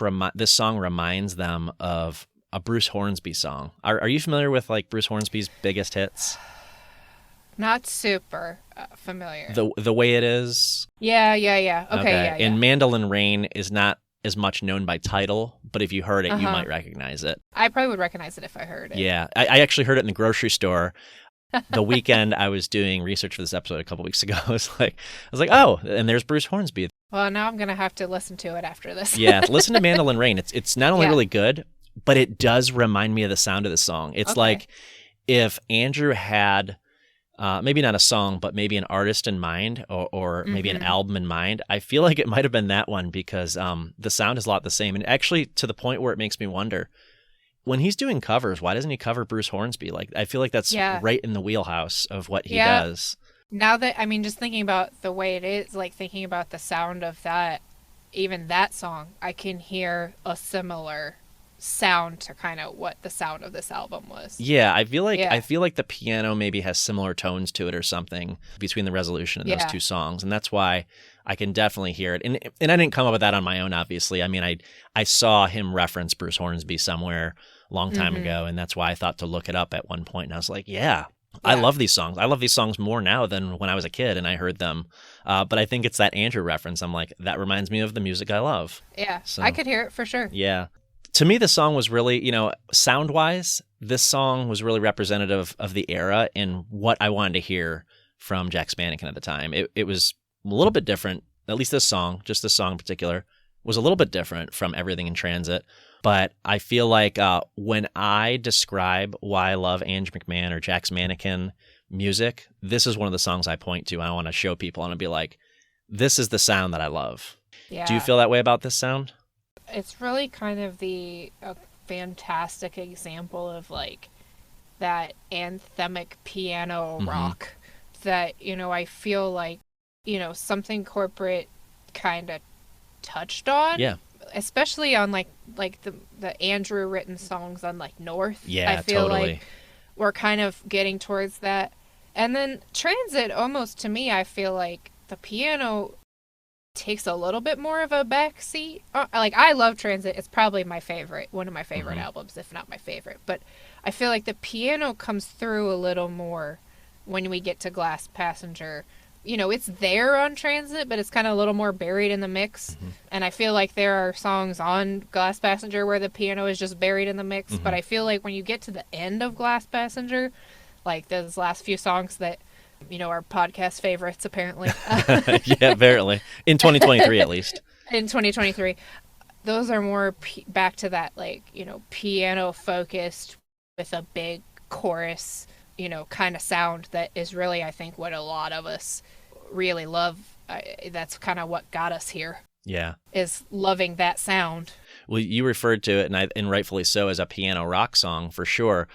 S1: song reminds them of a Bruce Hornsby song. Are you familiar with like Bruce Hornsby's biggest hits?
S2: Not super familiar.
S1: The Way It Is.
S2: Yeah. Okay. Yeah.
S1: And Mandolin Rain is not as much known by title, but if you heard it, you might recognize it.
S2: I probably would recognize it if I heard it.
S1: Yeah, I actually heard it in the grocery store. The weekend I was doing research for this episode a couple weeks ago, I was like, oh, and there's Bruce Hornsby.
S2: Well, now I'm gonna have to listen to it after this.
S1: Yeah, listen to Mandolin Rain. It's not only really good, but it does remind me of the sound of the song. It's like if Andrew had maybe not a song, but maybe an artist in mind or maybe an album in mind. I feel like it might have been that one because the sound is a lot the same. And actually to the point where it makes me wonder, when he's doing covers, why doesn't he cover Bruce Hornsby? Like, I feel like that's right in the wheelhouse of what he does.
S2: Now that, I mean, just thinking about The Way It Is, like thinking about the sound of that, even that song, I can hear a similar sound to kind of what the sound of this album was.
S1: Yeah, I feel like the piano maybe has similar tones to it or something between the resolution and those two songs. And that's why I can definitely hear it. And I didn't come up with that on my own, obviously. I mean, I saw him reference Bruce Hornsby somewhere a long time ago, and that's why I thought to look it up at one point. And I was like, yeah, I love these songs. I love these songs more now than when I was a kid and I heard them. But I think it's that Andrew reference. I'm like, that reminds me of the music I love.
S2: Yeah,
S1: so,
S2: I could hear it for sure.
S1: Yeah. To me, the song was really, sound-wise, this song was really representative of the era and what I wanted to hear from Jack Spanican at the time. It was a little bit different, at least this song, just this song in particular, was a little bit different from everything in Transit. But I feel like when I describe why I love Andrew McMahon or Jack's Mannequin music, this is one of the songs I point to. I want to show people and be like, this is the sound that I love.
S2: Yeah.
S1: Do you feel that way about this sound?
S2: It's really kind of a fantastic example of like that anthemic piano rock that, I feel like, something corporate kind of touched on.
S1: Yeah.
S2: Especially on like the Andrew written songs on like North.
S1: Yeah,
S2: I feel
S1: totally.
S2: like we're kind of getting towards that. And then Transit, almost to me, I feel like the piano takes a little bit more of a backseat. Like, I love Transit. It's probably one of my favorite albums, if not my favorite. But I feel like the piano comes through a little more when we get to Glass Passenger. It's there on Transit, but it's kind of a little more buried in the mix. And I feel like there are songs on Glass Passenger where the piano is just buried in the mix. But I feel like when you get to the end of Glass Passenger, like those last few songs that, are podcast favorites, apparently.
S1: Yeah, apparently. In 2023, at least.
S2: In 2023. Those are more back to that, like, piano focused with a big chorus, kind of sound that is really, I think, what a lot of us really love. That's kind of what got us here.
S1: Yeah.
S2: Is loving that sound.
S1: Well, you referred to it, and rightfully so, as a piano rock song for sure.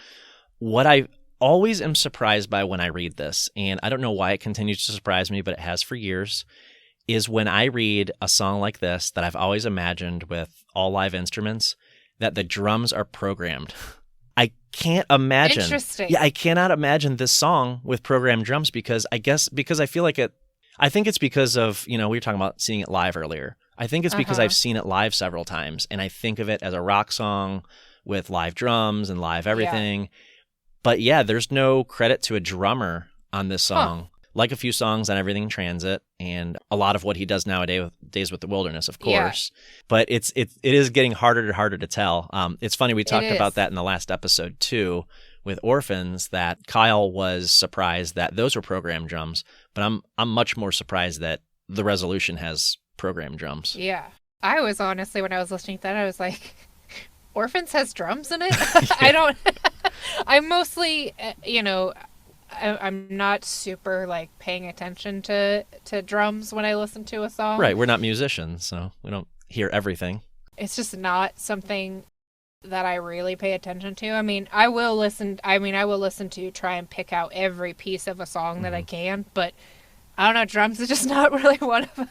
S1: What I always am surprised by when I read this, and I don't know why it continues to surprise me, but it has for years, is when I read a song like this that I've always imagined with all live instruments, that the drums are programmed. I can't imagine.
S2: Interesting.
S1: Yeah, I cannot imagine this song with programmed drums because I feel like I think it's because of, we were talking about seeing it live earlier. I think it's because I've seen it live several times and I think of it as a rock song with live drums and live everything. Yeah. But yeah, there's no credit to a drummer on this song. Like a few songs on Everything in Transit and a lot of what he does nowadays with the Wilderness, of course. Yeah. But it is getting harder and harder to tell. It's funny, we talked about that in the last episode too with Orphans, that Kyle was surprised that those were programmed drums, but I'm much more surprised that The Resolution has programmed drums.
S2: Yeah. I was honestly, when I was listening to that, I was like, Orphans has drums in it?
S1: Yeah.
S2: I'm mostly, I'm not super like paying attention to drums when I listen to a song.
S1: Right, we're not musicians, so we don't hear everything.
S2: It's just not something that I really pay attention to. I will listen to try and pick out every piece of a song that I can, but I don't know, drums is just not really one of them.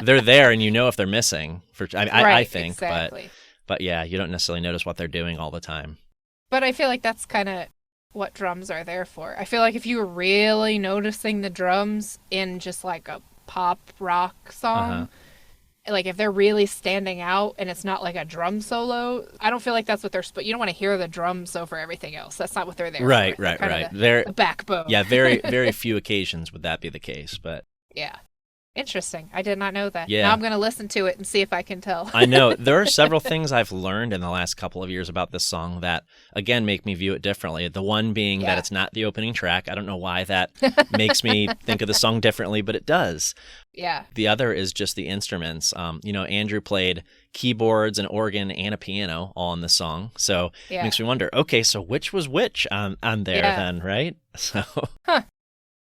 S1: They're there and if they're missing. I think,
S2: exactly.
S1: But yeah, you don't necessarily notice what they're doing all the time.
S2: But I feel like that's kind of what drums are there for. I feel like if you were really noticing the drums in just like a pop rock song, like if they're really standing out and it's not like a drum solo, I don't feel like that's what but you don't want to hear the drums over everything else. That's not what they're there
S1: right,
S2: for.
S1: Right.
S2: The backbone.
S1: Yeah, very, very few occasions would that be the case, but
S2: yeah. Interesting. I did not know that.
S1: Yeah.
S2: Now I'm going to listen to it and see if I can tell.
S1: I know. There are several things I've learned in the last couple of years about this song that, again, make me view it differently. The one being that it's not the opening track. I don't know why that makes me think of the song differently, but it does.
S2: Yeah.
S1: The other is just the instruments. Andrew played keyboards, an organ, and a piano all in the song. So it makes me wonder, okay, so which was which on there then, right? So.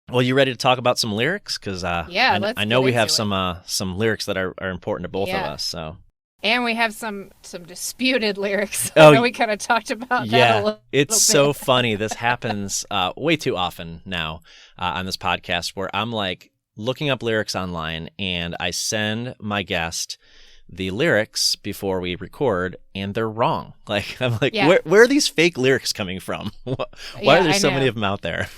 S1: Well, you ready to talk about some lyrics? Because I know we have some lyrics that are important to both of us. So,
S2: and we have some disputed lyrics. I know we kind of talked about that a little
S1: it's
S2: bit.
S1: So funny. This happens way too often now on this podcast, where I'm like looking up lyrics online, and I send my guest the lyrics before we record, and they're wrong. Like I'm like, where are these fake lyrics coming from? Why are there so many of them out there?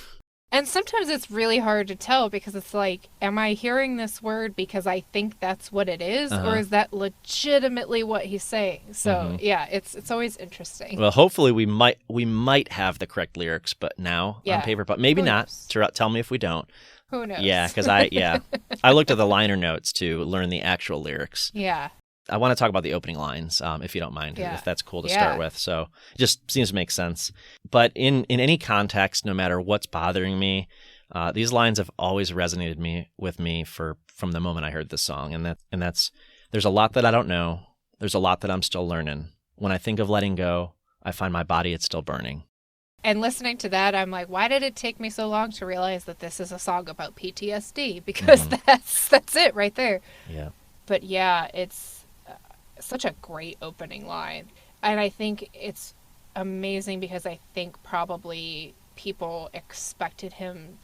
S2: And sometimes it's really hard to tell because it's like, am I hearing this word because I think that's what it is, or
S1: Uh-huh.
S2: is that legitimately what he's saying? So
S1: Hmm.
S2: yeah, it's always interesting.
S1: Well, hopefully we might have the correct lyrics, but now on
S2: Yeah.
S1: paper, but maybe
S2: Who
S1: not.
S2: knows?
S1: Tell me if we don't.
S2: Who
S1: Yeah,
S2: knows?
S1: because I looked at the liner notes to learn the actual lyrics.
S2: Yeah.
S1: I want to talk about the opening lines, if you don't mind,
S2: Yeah.
S1: if that's cool to start
S2: Yeah.
S1: with. So it just seems to make sense. But in any context, no matter what's bothering me, these lines have always resonated with me from the moment I heard this song, and that's there's a lot that I don't know. There's a lot that I'm still learning. When I think of letting go, I find my body it's still burning.
S2: And listening to that, I'm like, why did it take me so long to realize that this is a song about PTSD? Because
S1: Hmm.
S2: that's it right there.
S1: Yeah.
S2: But yeah, it's such a great opening line. And I think it's amazing because I think probably people expected him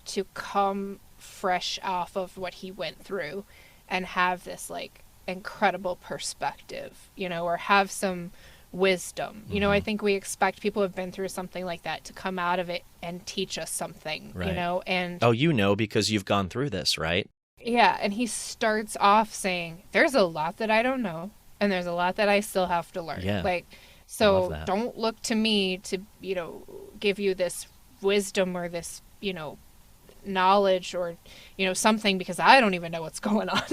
S2: to come fresh off of what he went through and have this like incredible perspective, or have some wisdom. I
S1: Hmm.
S2: think we expect people who have been through something like that to come out of it and teach us something,
S1: Right.
S2: and
S1: Oh, because you've gone through this, right?
S2: yeah, and he starts off saying, there's a lot that I don't know, and there's a lot that I still have to learn.
S1: Yeah.
S2: Like,
S1: I love
S2: so
S1: that.
S2: don't look to me to, give you this wisdom or this, knowledge or, something because I don't even know what's going on.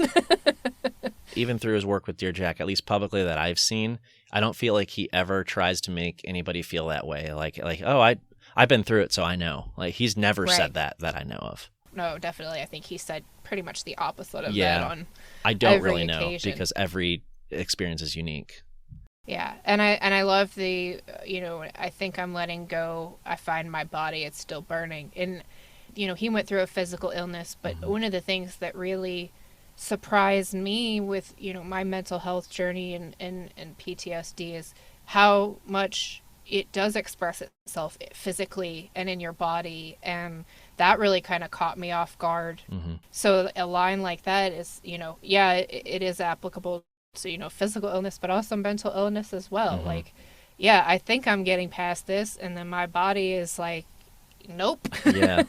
S1: Even through his work with Dear Jack, at least publicly that I've seen, I don't feel like he ever tries to make anybody feel that way. Like oh, I've been through it, so I know. Like he's never
S2: Right.
S1: said that I know of.
S2: No, definitely. I think he said pretty much the opposite of that
S1: Yeah,
S2: on
S1: I don't
S2: every
S1: really know
S2: occasion.
S1: because every experience is unique.
S2: Yeah, and I love the I think I'm letting go. I find my body it's still burning. And he went through a physical illness, but
S1: Hmm.
S2: one of the things that really surprised me with my mental health journey and PTSD is how much it does express itself physically and in your body, and that really kind of caught me off guard.
S1: Hmm.
S2: So a line like that is, yeah, it is applicable to, physical illness, but also mental illness as well.
S1: Hmm.
S2: Like, yeah, I think I'm getting past this, and then my body is like, nope.
S1: Yeah.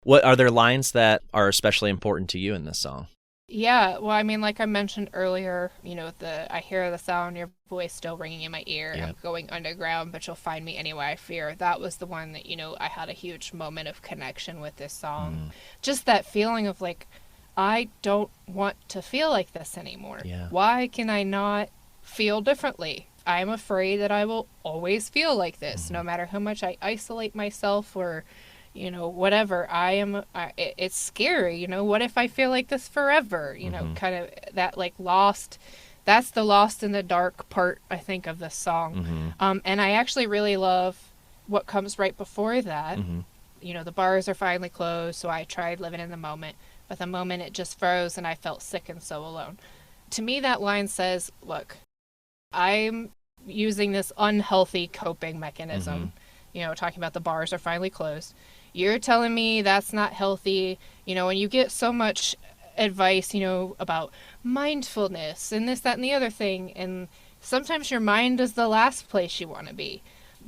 S1: What are there lines that are especially important to you in this song?
S2: Yeah, well, I mean, like I mentioned earlier, I hear the sound of your voice still ringing in my ear.
S1: Yeah.
S2: I'm going underground, but you'll find me anywhere I fear. That was the one that, I had a huge moment of connection with this song.
S1: Mm.
S2: Just that feeling of like, I don't want to feel like this anymore.
S1: Yeah.
S2: Why can I not feel differently? I'm afraid that I will always feel like this, no matter how much I isolate myself or whatever. It's scary. What if I feel like this forever? Kind of that like lost. That's the lost in the dark part, I think, of this song.
S1: Hmm.
S2: And I actually really love what comes right before that.
S1: Hmm.
S2: The bars are finally closed, so I tried living in the moment. But the moment it just froze and I felt sick and so alone. To me, that line says, look, I'm using this unhealthy coping mechanism. Talking about the bars are finally closed. You're telling me that's not healthy, and you get so much advice, about mindfulness and this, that, and the other thing. And sometimes your mind is the last place you want to be.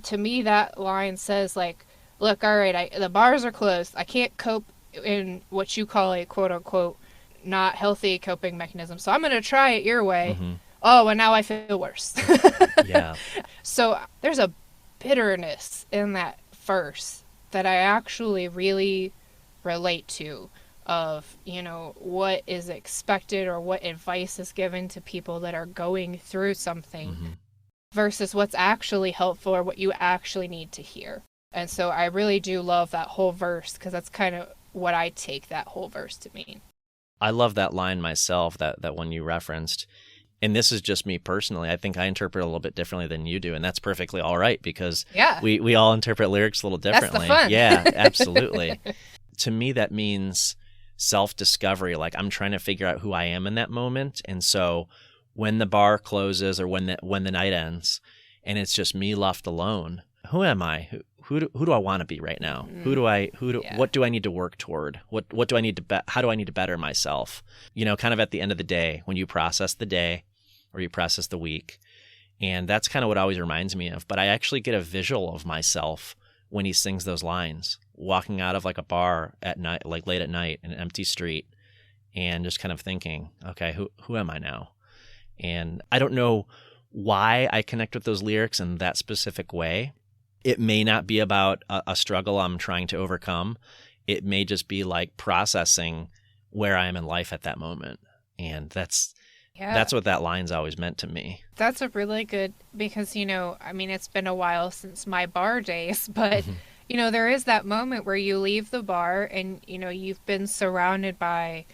S2: To me, that line says, like, look, all right, the bars are closed. I can't cope in what you call a quote unquote not healthy coping mechanism. So I'm going to try it your way.
S1: Hmm.
S2: Oh, and now I feel worse.
S1: Yeah.
S2: So there's a bitterness in that verse that I actually really relate to of, what is expected or what advice is given to people that are going through something
S1: Hmm.
S2: versus what's actually helpful or what you actually need to hear. And so I really do love that whole verse because that's kind of what I take that whole verse to mean.
S1: I love that line myself, that one you referenced. And this is just me personally. I think I interpret it a little bit differently than you do, and that's perfectly all right because
S2: Yeah.
S1: we all interpret lyrics a little differently.
S2: That's the fun.
S1: Yeah, absolutely. To me, that means self-discovery. Like I'm trying to figure out who I am in that moment, and so when the bar closes or when the night ends, and it's just me left alone, who am I? Who do I want to be right now?
S2: Yeah.
S1: What do I need to work toward? What do I need to how do I need to better myself? Kind of at the end of the day when you process the day or you process the week. And that's kind of what always reminds me of. But I actually get a visual of myself when he sings those lines, walking out of like a bar at night, like late at night in an empty street, and just kind of thinking, okay, who am I now? And I don't know why I connect with those lyrics in that specific way. It may not be about a struggle I'm trying to overcome. It may just be like processing where I am in life at that moment. And that's what that line's always meant to me.
S2: That's a really good, because, I mean, it's been a while since my bar days, but, there is that moment where you leave the bar and, you've been surrounded by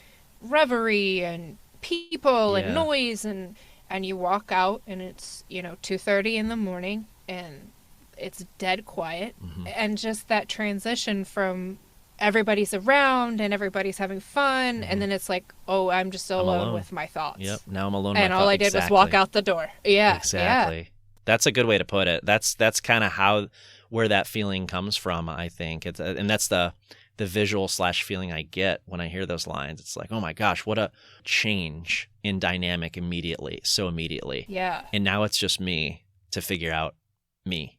S2: revelry and people and noise, and you walk out and it's, 2:30 in the morning and it's dead quiet. And just that transition from everybody's around and everybody's having fun, and then it's like, oh, I'm just alone with my thoughts.
S1: Yep, now I'm alone.
S2: And all I did was walk out the door. Yeah,
S1: exactly.
S2: Yeah.
S1: That's a good way to put it. That's kind of where that feeling comes from, I think. And that's the visual / feeling I get when I hear those lines. It's like, oh my gosh, what a change in dynamic so immediately.
S2: Yeah.
S1: And now it's just me to figure out me.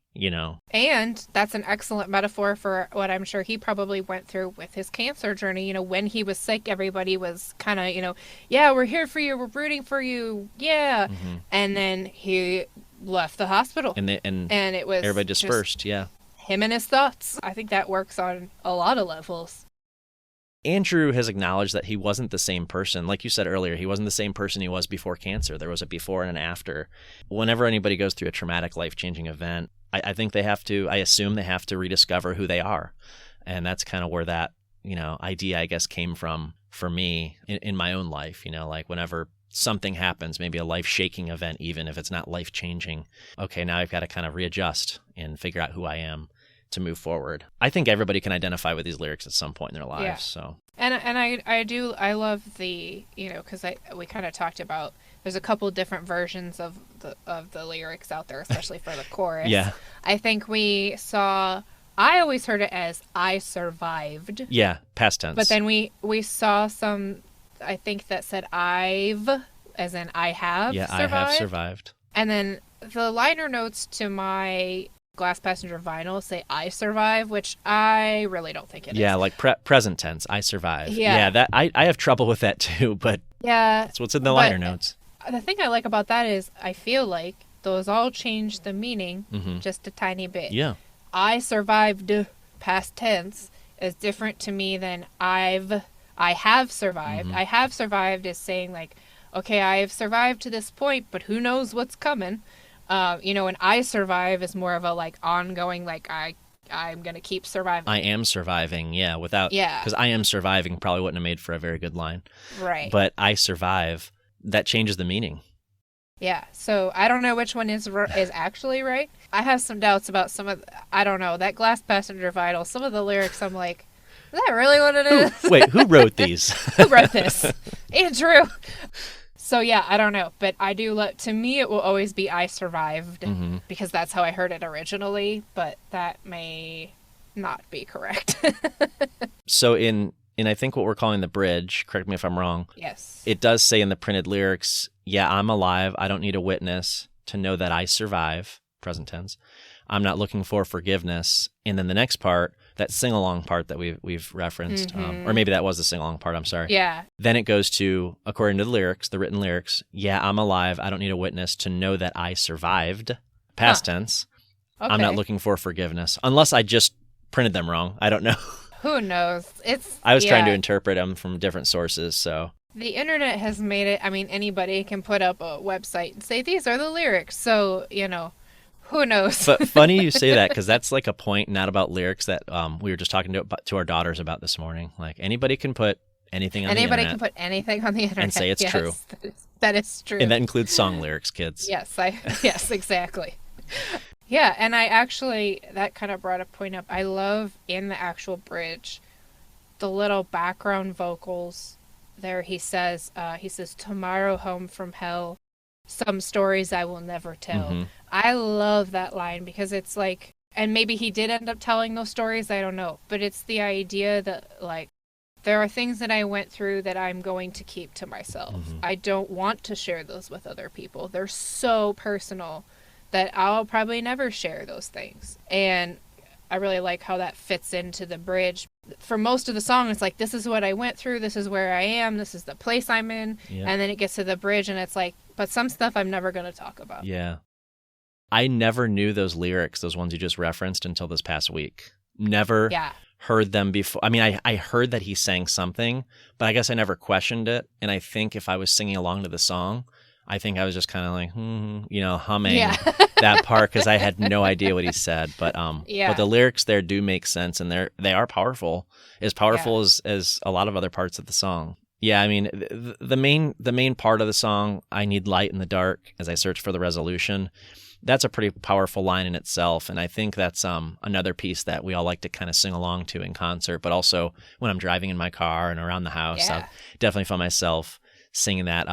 S2: And that's an excellent metaphor for what I'm sure he probably went through with his cancer journey. When he was sick, everybody was kind of, yeah, we're here for you, we're rooting for you, yeah. And then he left the hospital, and it was
S1: everybody dispersed. Yeah,
S2: him and his thoughts. I think that works on a lot of levels.
S1: Andrew has acknowledged that he wasn't the same person. Like you said earlier, he wasn't the same person he was before cancer. There was a before and an after. Whenever anybody goes through a traumatic, life-changing event, I think I assume they have to rediscover who they are. And that's kind of where that, idea, I guess, came from for me in my own life. Like whenever something happens, maybe a life-shaking event, even if it's not life-changing, okay, now I've got to kind of readjust and figure out who I am to move forward. I think everybody can identify with these lyrics at some point in their lives. Yeah. So.
S2: And I love the, because we kind of talked about, there's a couple different versions of the lyrics out there, especially for the chorus.
S1: Yeah.
S2: I think I always heard it as I survived.
S1: Yeah, past tense.
S2: But then we saw some, I think, that said I've, as in I have survived.
S1: I have survived.
S2: And then the liner notes to my Glass Passenger vinyl say I survive, which I really don't think it is.
S1: Yeah, like present tense, I survive.
S2: Yeah,
S1: that I have trouble with that too, but
S2: yeah,
S1: that's what's in the liner notes.
S2: The thing I like about that is I feel like those all change the meaning just a tiny bit.
S1: Yeah.
S2: I survived, past tense, is different to me than I have survived. I have survived is saying like, okay, I have survived to this point, but who knows what's coming. And I survive is more of a like ongoing, like I'm going to keep surviving.
S1: I am surviving, yeah, because I am surviving probably wouldn't have made for a very good line.
S2: Right.
S1: But I survive, that changes the meaning.
S2: Yeah, so I don't know which one is actually right. I have some doubts about I don't know, that Glass Passenger vinyl, some of the lyrics I'm like, is that really what it is?
S1: Who wrote these?
S2: Who wrote this? Andrew. So yeah, I don't know, but I do to me it will always be I survived because that's how I heard it originally, but that may not be correct.
S1: So in I think what we're calling the bridge, correct me if I'm wrong.
S2: Yes.
S1: It does say in the printed lyrics, yeah, I'm alive. I don't need a witness to know that I survive, present tense. I'm not looking for forgiveness. And then the next part, that sing-along part that we've referenced, or maybe that was the sing-along part, I'm sorry.
S2: Yeah.
S1: Then it goes to, according to the lyrics, the written lyrics, yeah, I'm alive. I don't need a witness to know that I survived, past tense.
S2: Okay.
S1: I'm not looking for forgiveness, unless I just printed them wrong. I don't know.
S2: Who knows?
S1: I was trying to interpret them from different sources, so.
S2: The internet has made it, anybody can put up a website and say, these are the lyrics, so, who knows?
S1: But funny you say that, because that's like a point not about lyrics that we were just talking to our daughters about this morning. Like, anybody can put anything on the internet.
S2: Anybody can put anything on the internet.
S1: And say it's true.
S2: That is true.
S1: And that includes song lyrics, kids.
S2: Yes, exactly. Yeah, and that kind of brought a point up. I love in the actual bridge, the little background vocals there. He says, tomorrow home from hell, some stories I will never tell. I love that line because it's like, and maybe he did end up telling those stories, I don't know. But it's the idea that, like, there are things that I went through that I'm going to keep to myself. I don't want to share those with other people. They're so personal that I'll probably never share those things. And I really like how that fits into the bridge. For most of the song, it's like, this is what I went through, this is where I am, this is the place I'm in. Yeah. And then it gets to the bridge and it's like, but some stuff I'm never going to talk about.
S1: Yeah. I never knew those lyrics, those ones you just referenced, until this past week. Never heard them before. I mean, I heard that he sang something, but I guess I never questioned it. And I think if I was singing along to the song, I think I was just kind of like, humming that part because I had no idea what he said. But the lyrics there do make sense, and they are powerful, as a lot of other parts of the song. Yeah, I mean, the main part of the song, I need light in the dark as I search for the resolution. That's a pretty powerful line in itself, and I think that's another piece that we all like to kind of sing along to in concert, but also when I'm driving in my car and around the house, I definitely find myself singing that,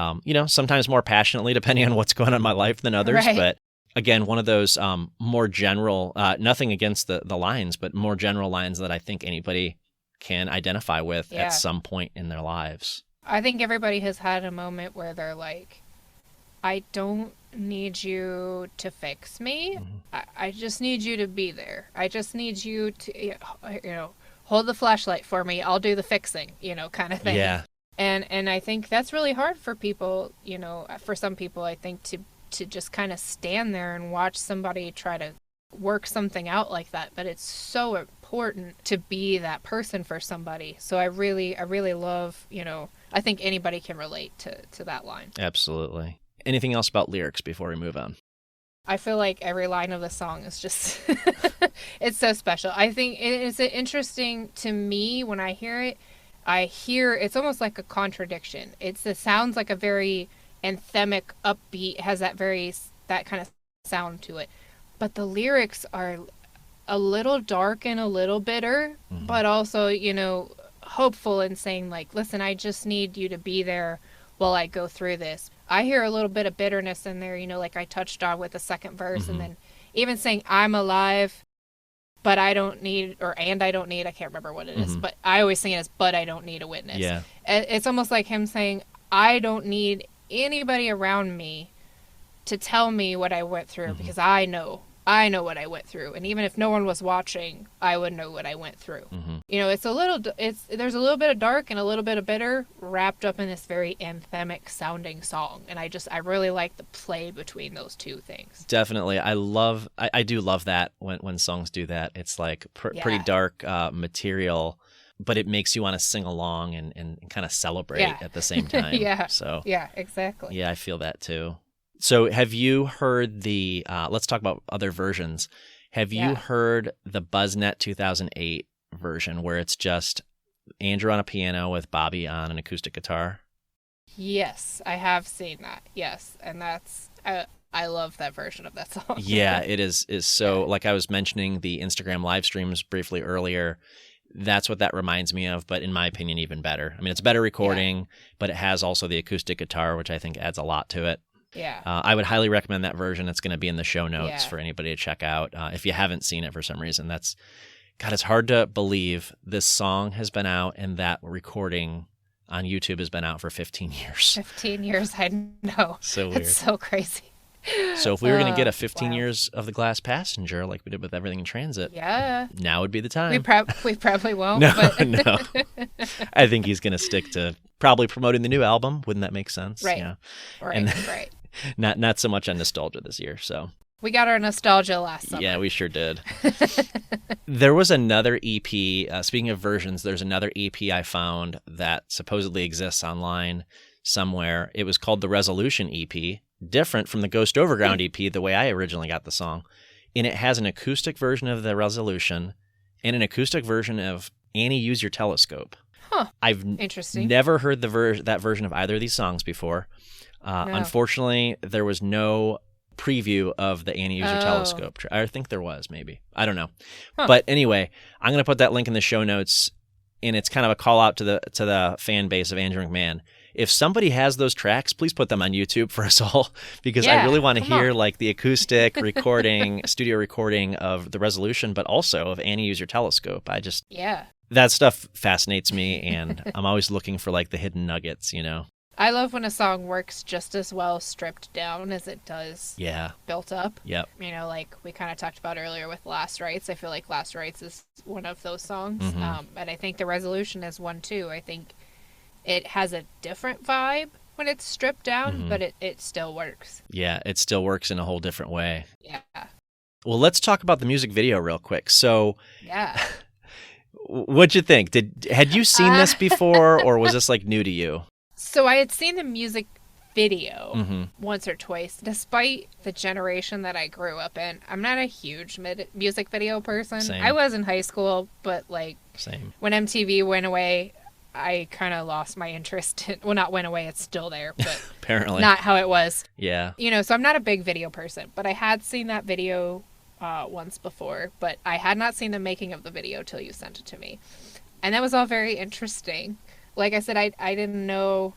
S1: sometimes more passionately depending on what's going on in my life than others. Right. But again, one of those more general, nothing against the lines, but more general lines that I think anybody can identify with at some point in their lives.
S2: I think everybody has had a moment where they're like, I don't need you to fix me. Mm-hmm. I just need you to be there. I just need you to, hold the flashlight for me. I'll do the fixing, kind of thing.
S1: Yeah.
S2: And I think that's really hard for people, for some people, I think, to just kind of stand there and watch somebody try to work something out like that. But it's so important to be that person for somebody. So I really love, I think anybody can relate to that line.
S1: Absolutely. Anything else about lyrics before we move on?
S2: I feel like every line of the song is just, it's so special. I think it is interesting to me when I hear it. It's almost like a contradiction. It sounds like a very anthemic, upbeat, has that kind of sound to it. But the lyrics are a little dark and a little bitter, mm-hmm. but also, hopeful and saying like, listen, I just need you to be there while I go through this. I hear a little bit of bitterness in there, like I touched on with the second verse, mm-hmm. and then even saying I'm alive, but I don't need, I can't remember what it is, mm-hmm. but I always sing it as, but I don't need a witness.
S1: Yeah.
S2: It's almost like him saying, I don't need anybody around me to tell me what I went through, mm-hmm. because I know what I went through. And even if no one was watching, I would know what I went through. Mm-hmm. There's a little bit of dark and a little bit of bitter wrapped up in this very anthemic sounding song. And I really like the play between those two things.
S1: Definitely. I do love that when songs do that. It's like pretty dark material, but it makes you want to sing along and kind of celebrate at the same time.
S2: Yeah.
S1: So
S2: yeah, exactly.
S1: Yeah, I feel that too. So have you heard let's talk about other versions. Have you heard the BuzzNet 2008 version where it's just Andrew on a piano with Bobby on an acoustic guitar?
S2: Yes, I have seen that. Yes. And I love that version of that song.
S1: Yeah, it is so, like I was mentioning the Instagram live streams briefly earlier, that's what that reminds me of, but in my opinion, even better. I mean, it's better recording, but it has also the acoustic guitar, which I think adds a lot to it.
S2: Yeah.
S1: I would highly recommend that version. It's going to be in the show notes for anybody to check out. If you haven't seen it for some reason, it's hard to believe this song has been out and that recording on YouTube has been out for 15 years.
S2: 15 years, I know.
S1: So weird.
S2: It's so crazy.
S1: So if we were going to get a 15 years of the Glass Passenger like we did with everything in transit, now would be the time.
S2: We probably won't.
S1: No,
S2: but...
S1: no. I think he's going to stick to probably promoting the new album. Wouldn't that make sense?
S2: Right.
S1: Yeah.
S2: Right.
S1: Not so much on nostalgia this year. So
S2: we got our nostalgia last summer.
S1: Yeah, we sure did. There was another EP. Speaking of versions, there's another EP I found that supposedly exists online somewhere. It was called the Resolution EP. Different from the Ghost Overground EP, the way I originally got the song. And it has an acoustic version of the Resolution and an acoustic version of Annie, Use Your Telescope.
S2: Huh.
S1: I've never heard that version of either of these songs before. No. Unfortunately, there was no preview of the Annie, Use Your Telescope. I think there was, maybe. I don't know. Huh. But anyway, I'm going to put that link in the show notes, and it's kind of a call out to the fan base of Andrew McMahon. If somebody has those tracks, please put them on YouTube for us all, because I really want to hear like the acoustic recording, studio recording of the Resolution, but also of Annie, Use Your Telescope. That stuff fascinates me, and I'm always looking for like the hidden nuggets,
S2: I love when a song works just as well stripped down as it does built up.
S1: Yep.
S2: You know, like we kind of talked about earlier with Last Rites. I feel like Last Rites is one of those songs. And I think The Resolution is one too. I think it has a different vibe when it's stripped down, but it still works.
S1: Yeah, it still works in a whole different way.
S2: Yeah.
S1: Well, let's talk about the music video real quick. So,
S2: yeah.
S1: What'd you think? Had you seen this before, or was this like new to you?
S2: So I had seen the music video once or twice. Despite the generation that I grew up in, I'm not a huge music video person.
S1: Same.
S2: I was in high school, but like
S1: Same.
S2: When MTV went away, I kind of lost my interest. Well, not went away, it's still there, but
S1: apparently
S2: not how it was.
S1: Yeah.
S2: You know, so I'm not a big video person, but I had seen that video once before, but I had not seen the making of the video till you sent it to me. And that was all very interesting. Like I said, I didn't know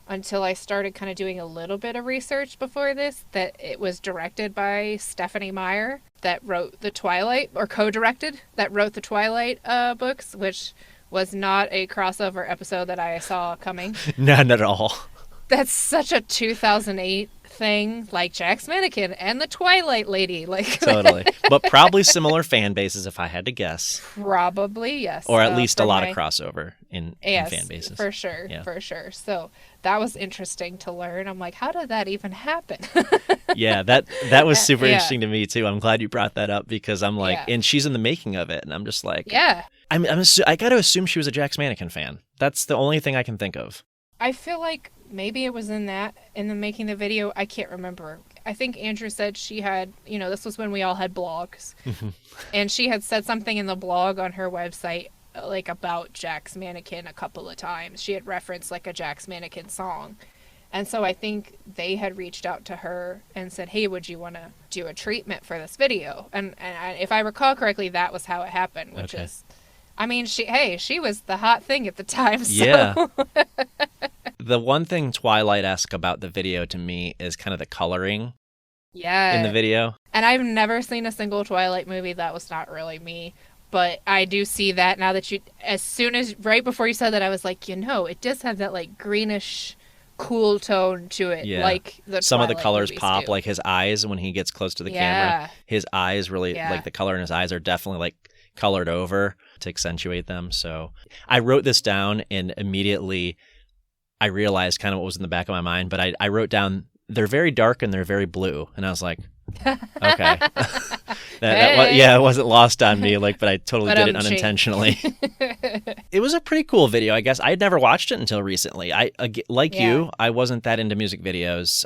S2: until I started kind of doing a little bit of research before this that it was directed by Stephanie Meyer that wrote the Twilight, or co-directed, that wrote the Twilight books, which was not a crossover episode that I saw coming.
S1: None at all.
S2: That's such a 2008 thing, like Jack's Mannequin and the Twilight Lady. Like
S1: Totally. But probably similar fan bases, if I had to guess.
S2: Probably, yes.
S1: Or at least a lot of crossover in fan bases.
S2: For sure, for sure. So that was interesting to learn. I'm like, how did that even happen?
S1: Yeah, that was super interesting to me, too. I'm glad you brought that up because I'm like, and she's in the making of it. And I'm just like, I got to assume she was a Jack's Mannequin fan. That's the only thing I can think of.
S2: I feel like maybe it was in the making the video. I can't remember. I think Andrew said she had, you know, this was when we all had blogs. And she had said something in the blog on her website, like about Jack's Mannequin a couple of times. She had referenced like a Jack's Mannequin song. And so I think they had reached out to her and said, hey, would you want to do a treatment for this video? And if I recall correctly, that was how it happened, which is, I mean, she was the hot thing at the time. So.
S1: Yeah. The one thing Twilight-esque about the video to me is kind of the coloring in the video. And
S2: I've never seen a single Twilight movie. That was not really me. But I do see that now that right before you said that, I was like, you know, it does have that like greenish, cool tone to it.
S1: Yeah.
S2: Like the
S1: some
S2: Twilight
S1: of the colors pop,
S2: do.
S1: like his eyes when he gets close to the camera. His eyes really, like the color in his eyes are definitely like colored over to accentuate them. So I wrote this down and immediately I realized kind of what was in the back of my mind, but I wrote down, they're very dark and they're very blue. And I was like, okay. It wasn't lost on me, but I totally did it unintentionally. It was a pretty cool video, I guess. I had never watched it until recently. You, I wasn't that into music videos.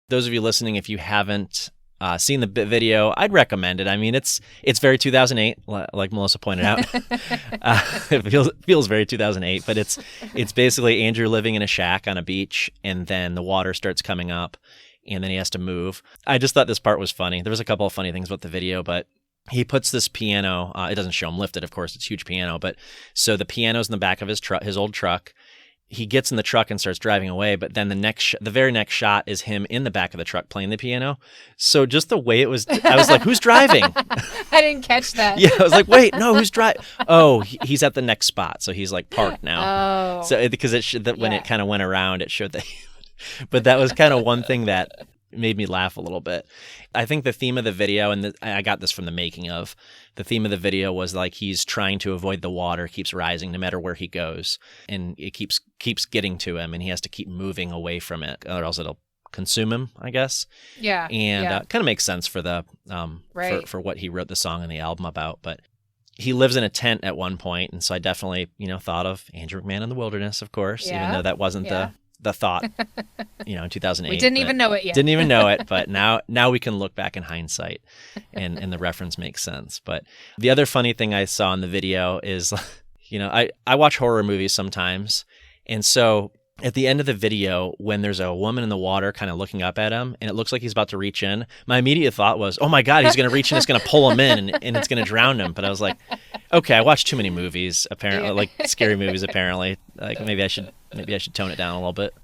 S1: Those of you listening, if you haven't seen the video, I'd recommend it. I mean, it's very 2008, like Melissa pointed out. It feels very 2008, but it's basically Andrew living in a shack on a beach, and then the water starts coming up, and then he has to move. I just thought this part was funny. There was a couple of funny things about the video, but he puts this piano. It doesn't show him lifted, of course. It's a huge piano, but so the piano's in the back of his old truck. He gets in the truck and starts driving away, but then the very next shot is him in the back of the truck playing the piano. So just the way it was, I was like, who's driving?
S2: I didn't catch that.
S1: Yeah, I was like, wait, no, who's driving? Oh, he's at the next spot, so he's like parked now.
S2: Oh.
S1: So because when it kind of went around, it showed that. But that was kind of one thing that made me laugh a little bit. I think the theme of the video, and I got this from the making of, the theme of the video was like he's trying to avoid the water, keeps rising no matter where he goes, and it keeps getting to him, and he has to keep moving away from it, or else it'll consume him, I guess.
S2: Yeah.
S1: And kind of makes sense for the for what he wrote the song and the album about. But he lives in a tent at one point, and so I definitely thought of Andrew McMahon in the Wilderness, of course, even though that wasn't the thought, in 2008.
S2: We didn't even know it yet.
S1: Didn't even know it, but now we can look back in hindsight, and the reference makes sense. But the other funny thing I saw in the video is, I watch horror movies sometimes, and so at the end of the video, when there's a woman in the water kind of looking up at him, and it looks like he's about to reach in, my immediate thought was, oh my God, he's going to reach in, it's going to pull him in, and it's going to drown him. But I was like, okay, I watched too many movies, apparently, like scary movies, apparently. Like maybe I should tone it down a little bit.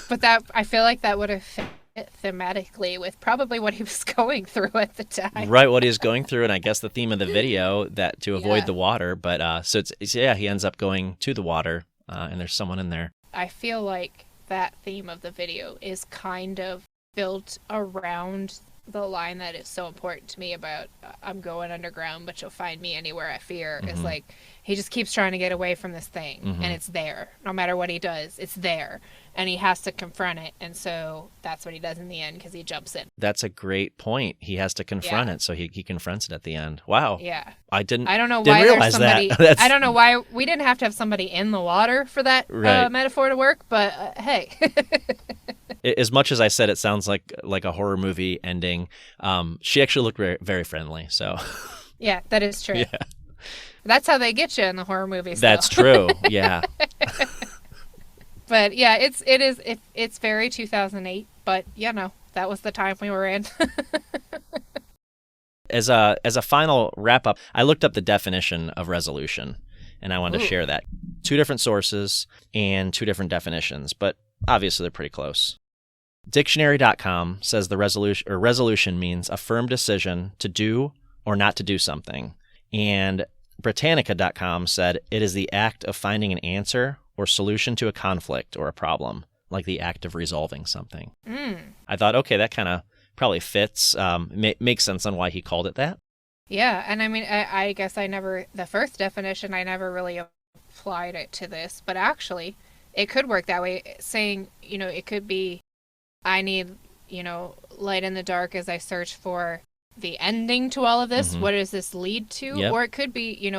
S2: But that, I feel like that would have fit thematically with probably what he was going through at the time.
S1: Right, what he was going through, and I guess the theme of the video, that to avoid the water. But so he ends up going to the water, and there's someone in there.
S2: I feel like that theme of the video is kind of built around the line that is so important to me about I'm going underground, but you'll find me anywhere I fear. Is like he just keeps trying to get away from this thing, and it's there. No matter what he does, it's there, and he has to confront it. And so that's what he does in the end, because he jumps in.
S1: That's a great point. He has to confront it, so he confronts it at the end. Wow.
S2: Yeah.
S1: I don't
S2: know
S1: didn't
S2: why
S1: realize
S2: there's somebody.
S1: that.
S2: I don't know why we didn't have to have somebody in the water for that metaphor to work. But hey.
S1: As much as I said it sounds like a horror movie ending, she actually looked very, very friendly. So
S2: yeah, that is true.
S1: Yeah.
S2: That's how they get you in the horror movies.
S1: That's true. Yeah.
S2: But yeah, it's very 2008. But that was the time we were in.
S1: As a final wrap up, I looked up the definition of resolution, and I wanted to share that. 2 different sources and 2 different definitions, but obviously they're pretty close. Dictionary.com says the resolution means a firm decision to do or not to do something. And Britannica.com said it is the act of finding an answer or solution to a conflict or a problem, like the act of resolving something. I thought, okay, that kind of probably fits, makes sense on why he called it that.
S2: Yeah, and I mean, I guess the first definition, I never really applied it to this, but actually, it could work that way, saying, it could be, I need, light in the dark as I search for the ending to all of this. What does this lead to?
S1: Yep.
S2: Or it could be,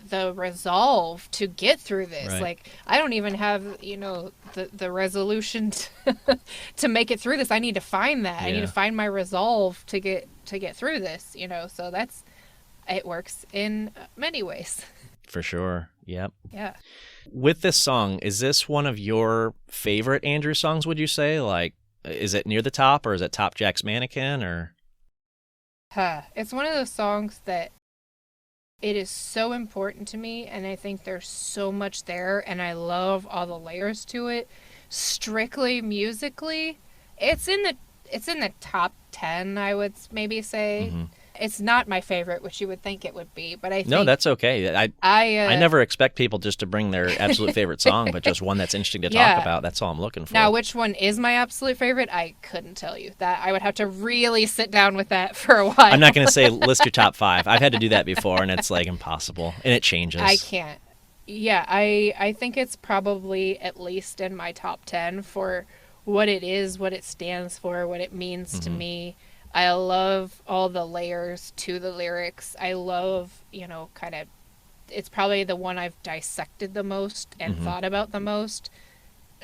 S2: the resolve to get through this.
S1: Right.
S2: Like, I don't even have, the resolution to make it through this. I need to find that.
S1: Yeah.
S2: I need to find my resolve to get through this, so it works in many ways.
S1: For sure. Yep.
S2: Yeah.
S1: With this song, is this one of your favorite Andrew songs, would you say? Like, is it near the top, or is it top Jack's Mannequin, or?
S2: It's one of those songs that it is so important to me, and I think there's so much there, and I love all the layers to it. Strictly musically, it's in the top 10, I would maybe say. It's not my favorite, which you would think it would be, but I think...
S1: No, that's okay. I never expect people just to bring their absolute favorite song, but just one that's interesting to talk about. That's all I'm looking for.
S2: Now, which one is my absolute favorite? I couldn't tell you. That I would have to really sit down with that for a while.
S1: I'm not going to say list your top 5. I've had to do that before, and it's like impossible, and it changes.
S2: I can't. Yeah, I think it's probably at least in my top 10 for what it is, what it stands for, what it means to me. I love all the layers to the lyrics. I love, it's probably the one I've dissected the most and thought about the most.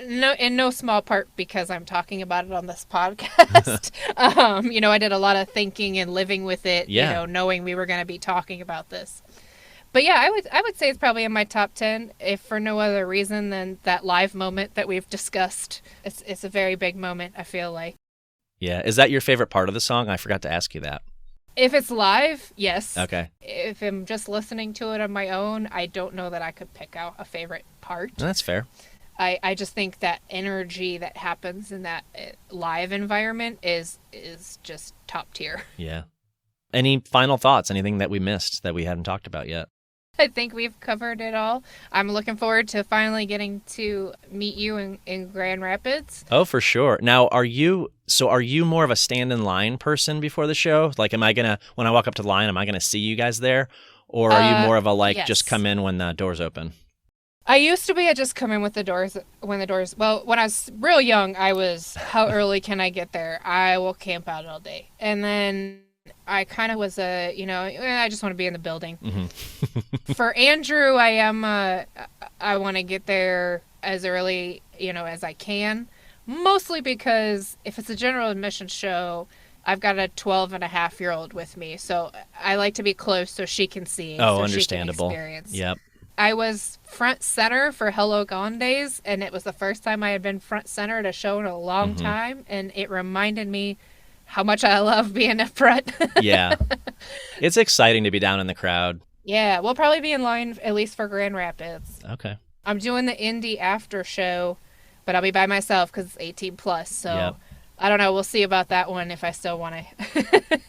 S2: No, in no small part because I'm talking about it on this podcast. I did a lot of thinking and living with it, knowing we were going to be talking about this. But yeah, I would say it's probably in my top 10, if for no other reason than that live moment that we've discussed. It's a very big moment, I feel like.
S1: Yeah. Is that your favorite part of the song? I forgot to ask you that.
S2: If it's live, yes.
S1: Okay.
S2: If I'm just listening to it on my own, I don't know that I could pick out a favorite part.
S1: That's fair.
S2: I just think that energy that happens in that live environment is just top tier.
S1: Yeah. Any final thoughts? Anything that we missed that we hadn't talked about yet?
S2: I think we've covered it all. I'm looking forward to finally getting to meet you in Grand Rapids.
S1: Oh, for sure. Now, are you more of a stand in line person before the show? Like, when I walk up to the line, am I going to see you guys there? Or are you more of a,
S2: yes.
S1: just come in when the doors open?
S2: I used to be a just come in with the doors, when I was real young, I was, how early can I get there? I will camp out all day. And then I kind of was I just want to be in the building. For Andrew, I want to get there as early, as I can. Mostly because if it's a general admission show, I've got a 12-and-a-half-year-old with me. So I like to be close so she can see.
S1: Oh,
S2: so
S1: understandable.
S2: She can experience.
S1: Yep.
S2: I was front center for Hello Gone Days, and it was the first time I had been front center at a show in a long time, and it reminded me how much I love being up front.
S1: Yeah. It's exciting to be down in the crowd.
S2: Yeah, we'll probably be in line at least for Grand Rapids.
S1: Okay.
S2: I'm doing the indie after show, but I'll be by myself because it's 18 plus. So
S1: Yep.
S2: I don't know. We'll see about that one if I still want to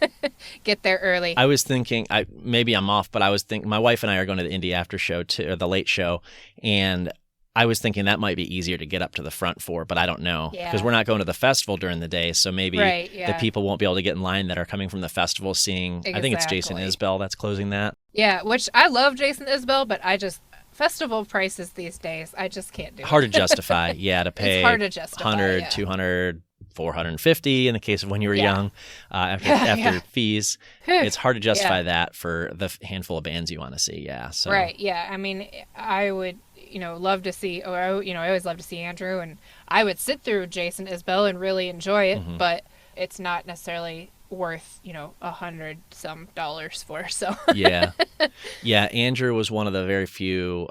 S2: get there early.
S1: I was thinking, maybe I'm off, but I was thinking my wife and I are going to the indie after show too, or the late show, and I was thinking that might be easier to get up to the front for, but I don't know.
S2: Yeah.
S1: Because we're not going to the festival during the day, so maybe
S2: Right, yeah.
S1: the people won't be able to get in line that are coming from the festival seeing, I think it's Jason
S2: Exactly.
S1: Isbell that's closing that.
S2: Yeah, which I love Jason Isbell, but festival prices these days, I just can't do it.
S1: Hard to justify, yeah, to pay
S2: It's hard to justify,
S1: 100,
S2: yeah.
S1: 200, 450 in the case of when you were
S2: Yeah.
S1: young, after
S2: Yeah.
S1: fees.
S2: Whew.
S1: It's hard to justify
S2: Yeah.
S1: that for the handful of bands you want to see, yeah. So.
S2: Right, yeah. I mean, I would, love to see, I always love to see Andrew, and I would sit through Jason Isbell and really enjoy it,
S1: Mhm.
S2: but it's not necessarily worth, $100 some for, so.
S1: Yeah. Yeah, Andrew was one of the very few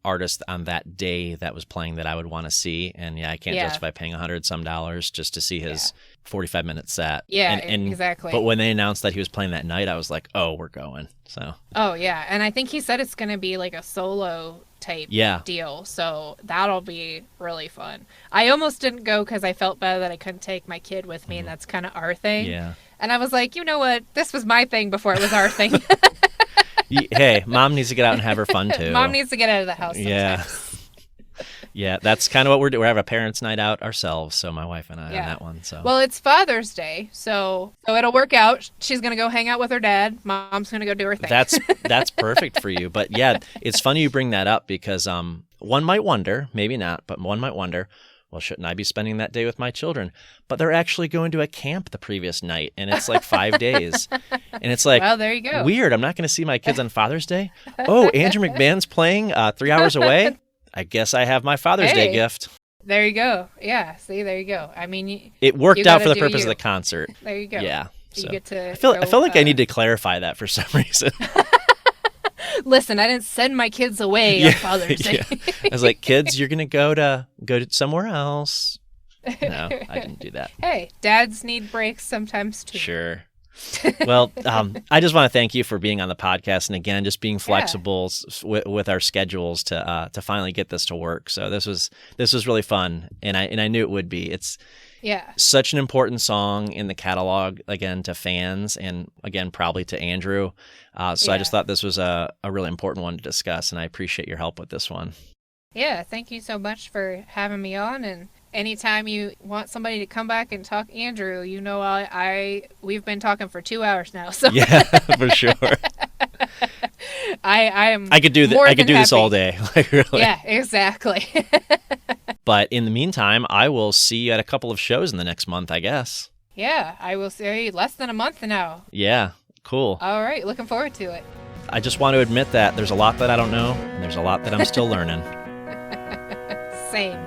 S1: artists on that day that was playing that I would want to see. And yeah, I can't
S2: Yeah.
S1: justify paying $100 some just to see his 45-minute set.
S2: Yeah,
S1: and
S2: exactly.
S1: But when they announced that he was playing that night, I was like, oh, we're going. So
S2: Oh, yeah, and I think he said it's going to be like a solo type
S1: Yeah.
S2: deal, so that'll be really fun. I almost didn't go because I felt bad that I couldn't take my kid with me, and that's kind of our thing.
S1: Yeah.
S2: And I was like, you know what? This was my thing before it was our thing.
S1: Hey, mom needs to get out and have her fun too.
S2: Mom needs to get out of the house sometimes.
S1: Yeah. Yeah, that's kind of what we're doing. We have a parents' night out ourselves, so my wife and I on
S2: Yeah.
S1: that one. So
S2: Well, it's Father's Day, so it'll work out. She's going to go hang out with her dad. Mom's going to go do her thing.
S1: that's perfect for you. But yeah, it's funny you bring that up because one might wonder, maybe not, but one might wonder, well, shouldn't I be spending that day with my children? But they're actually going to a camp the previous night, and it's like 5 days. And it's like,
S2: Well, there you go.
S1: weird. I'm not going to see my kids on Father's Day. Oh, Andrew McMahon's playing 3 hours away. I guess I have my Father's Day
S2: Hey.
S1: gift.
S2: There you go. Yeah, see, there you go. I mean,
S1: It worked
S2: you
S1: out
S2: gotta
S1: for the
S2: do
S1: purpose
S2: you.
S1: of the concert.
S2: there you go.
S1: Yeah.
S2: You
S1: So
S2: get to
S1: I feel like I
S2: go,
S1: need to clarify that for some reason.
S2: Listen, I didn't send my kids away on Father's Day.
S1: Yeah. I was like, kids, you're gonna go to somewhere else. No, I didn't do that.
S2: Hey, dads need breaks sometimes too.
S1: Sure. Well, I just want to thank you for being on the podcast, and again, just being flexible with our schedules to finally get this to work. So this was really fun, and I knew it would be. It's such an important song in the catalog, again, to fans, and again, probably to Andrew. So I just thought this was a really important one to discuss, and I appreciate your help with this one.
S2: Yeah, thank you so much for having me on, and anytime you want somebody to come back and talk Andrew, we've been talking for 2 hours now. So
S1: Yeah, for sure.
S2: I
S1: could do this all day. Like, really.
S2: Yeah, exactly.
S1: But in the meantime, I will see you at a couple of shows in the next month, I guess.
S2: Yeah, I will see you less than a month now.
S1: Yeah, cool.
S2: All right, looking forward to it.
S1: I just want to admit that there's a lot that I don't know, and there's a lot that I'm still learning.
S2: Same.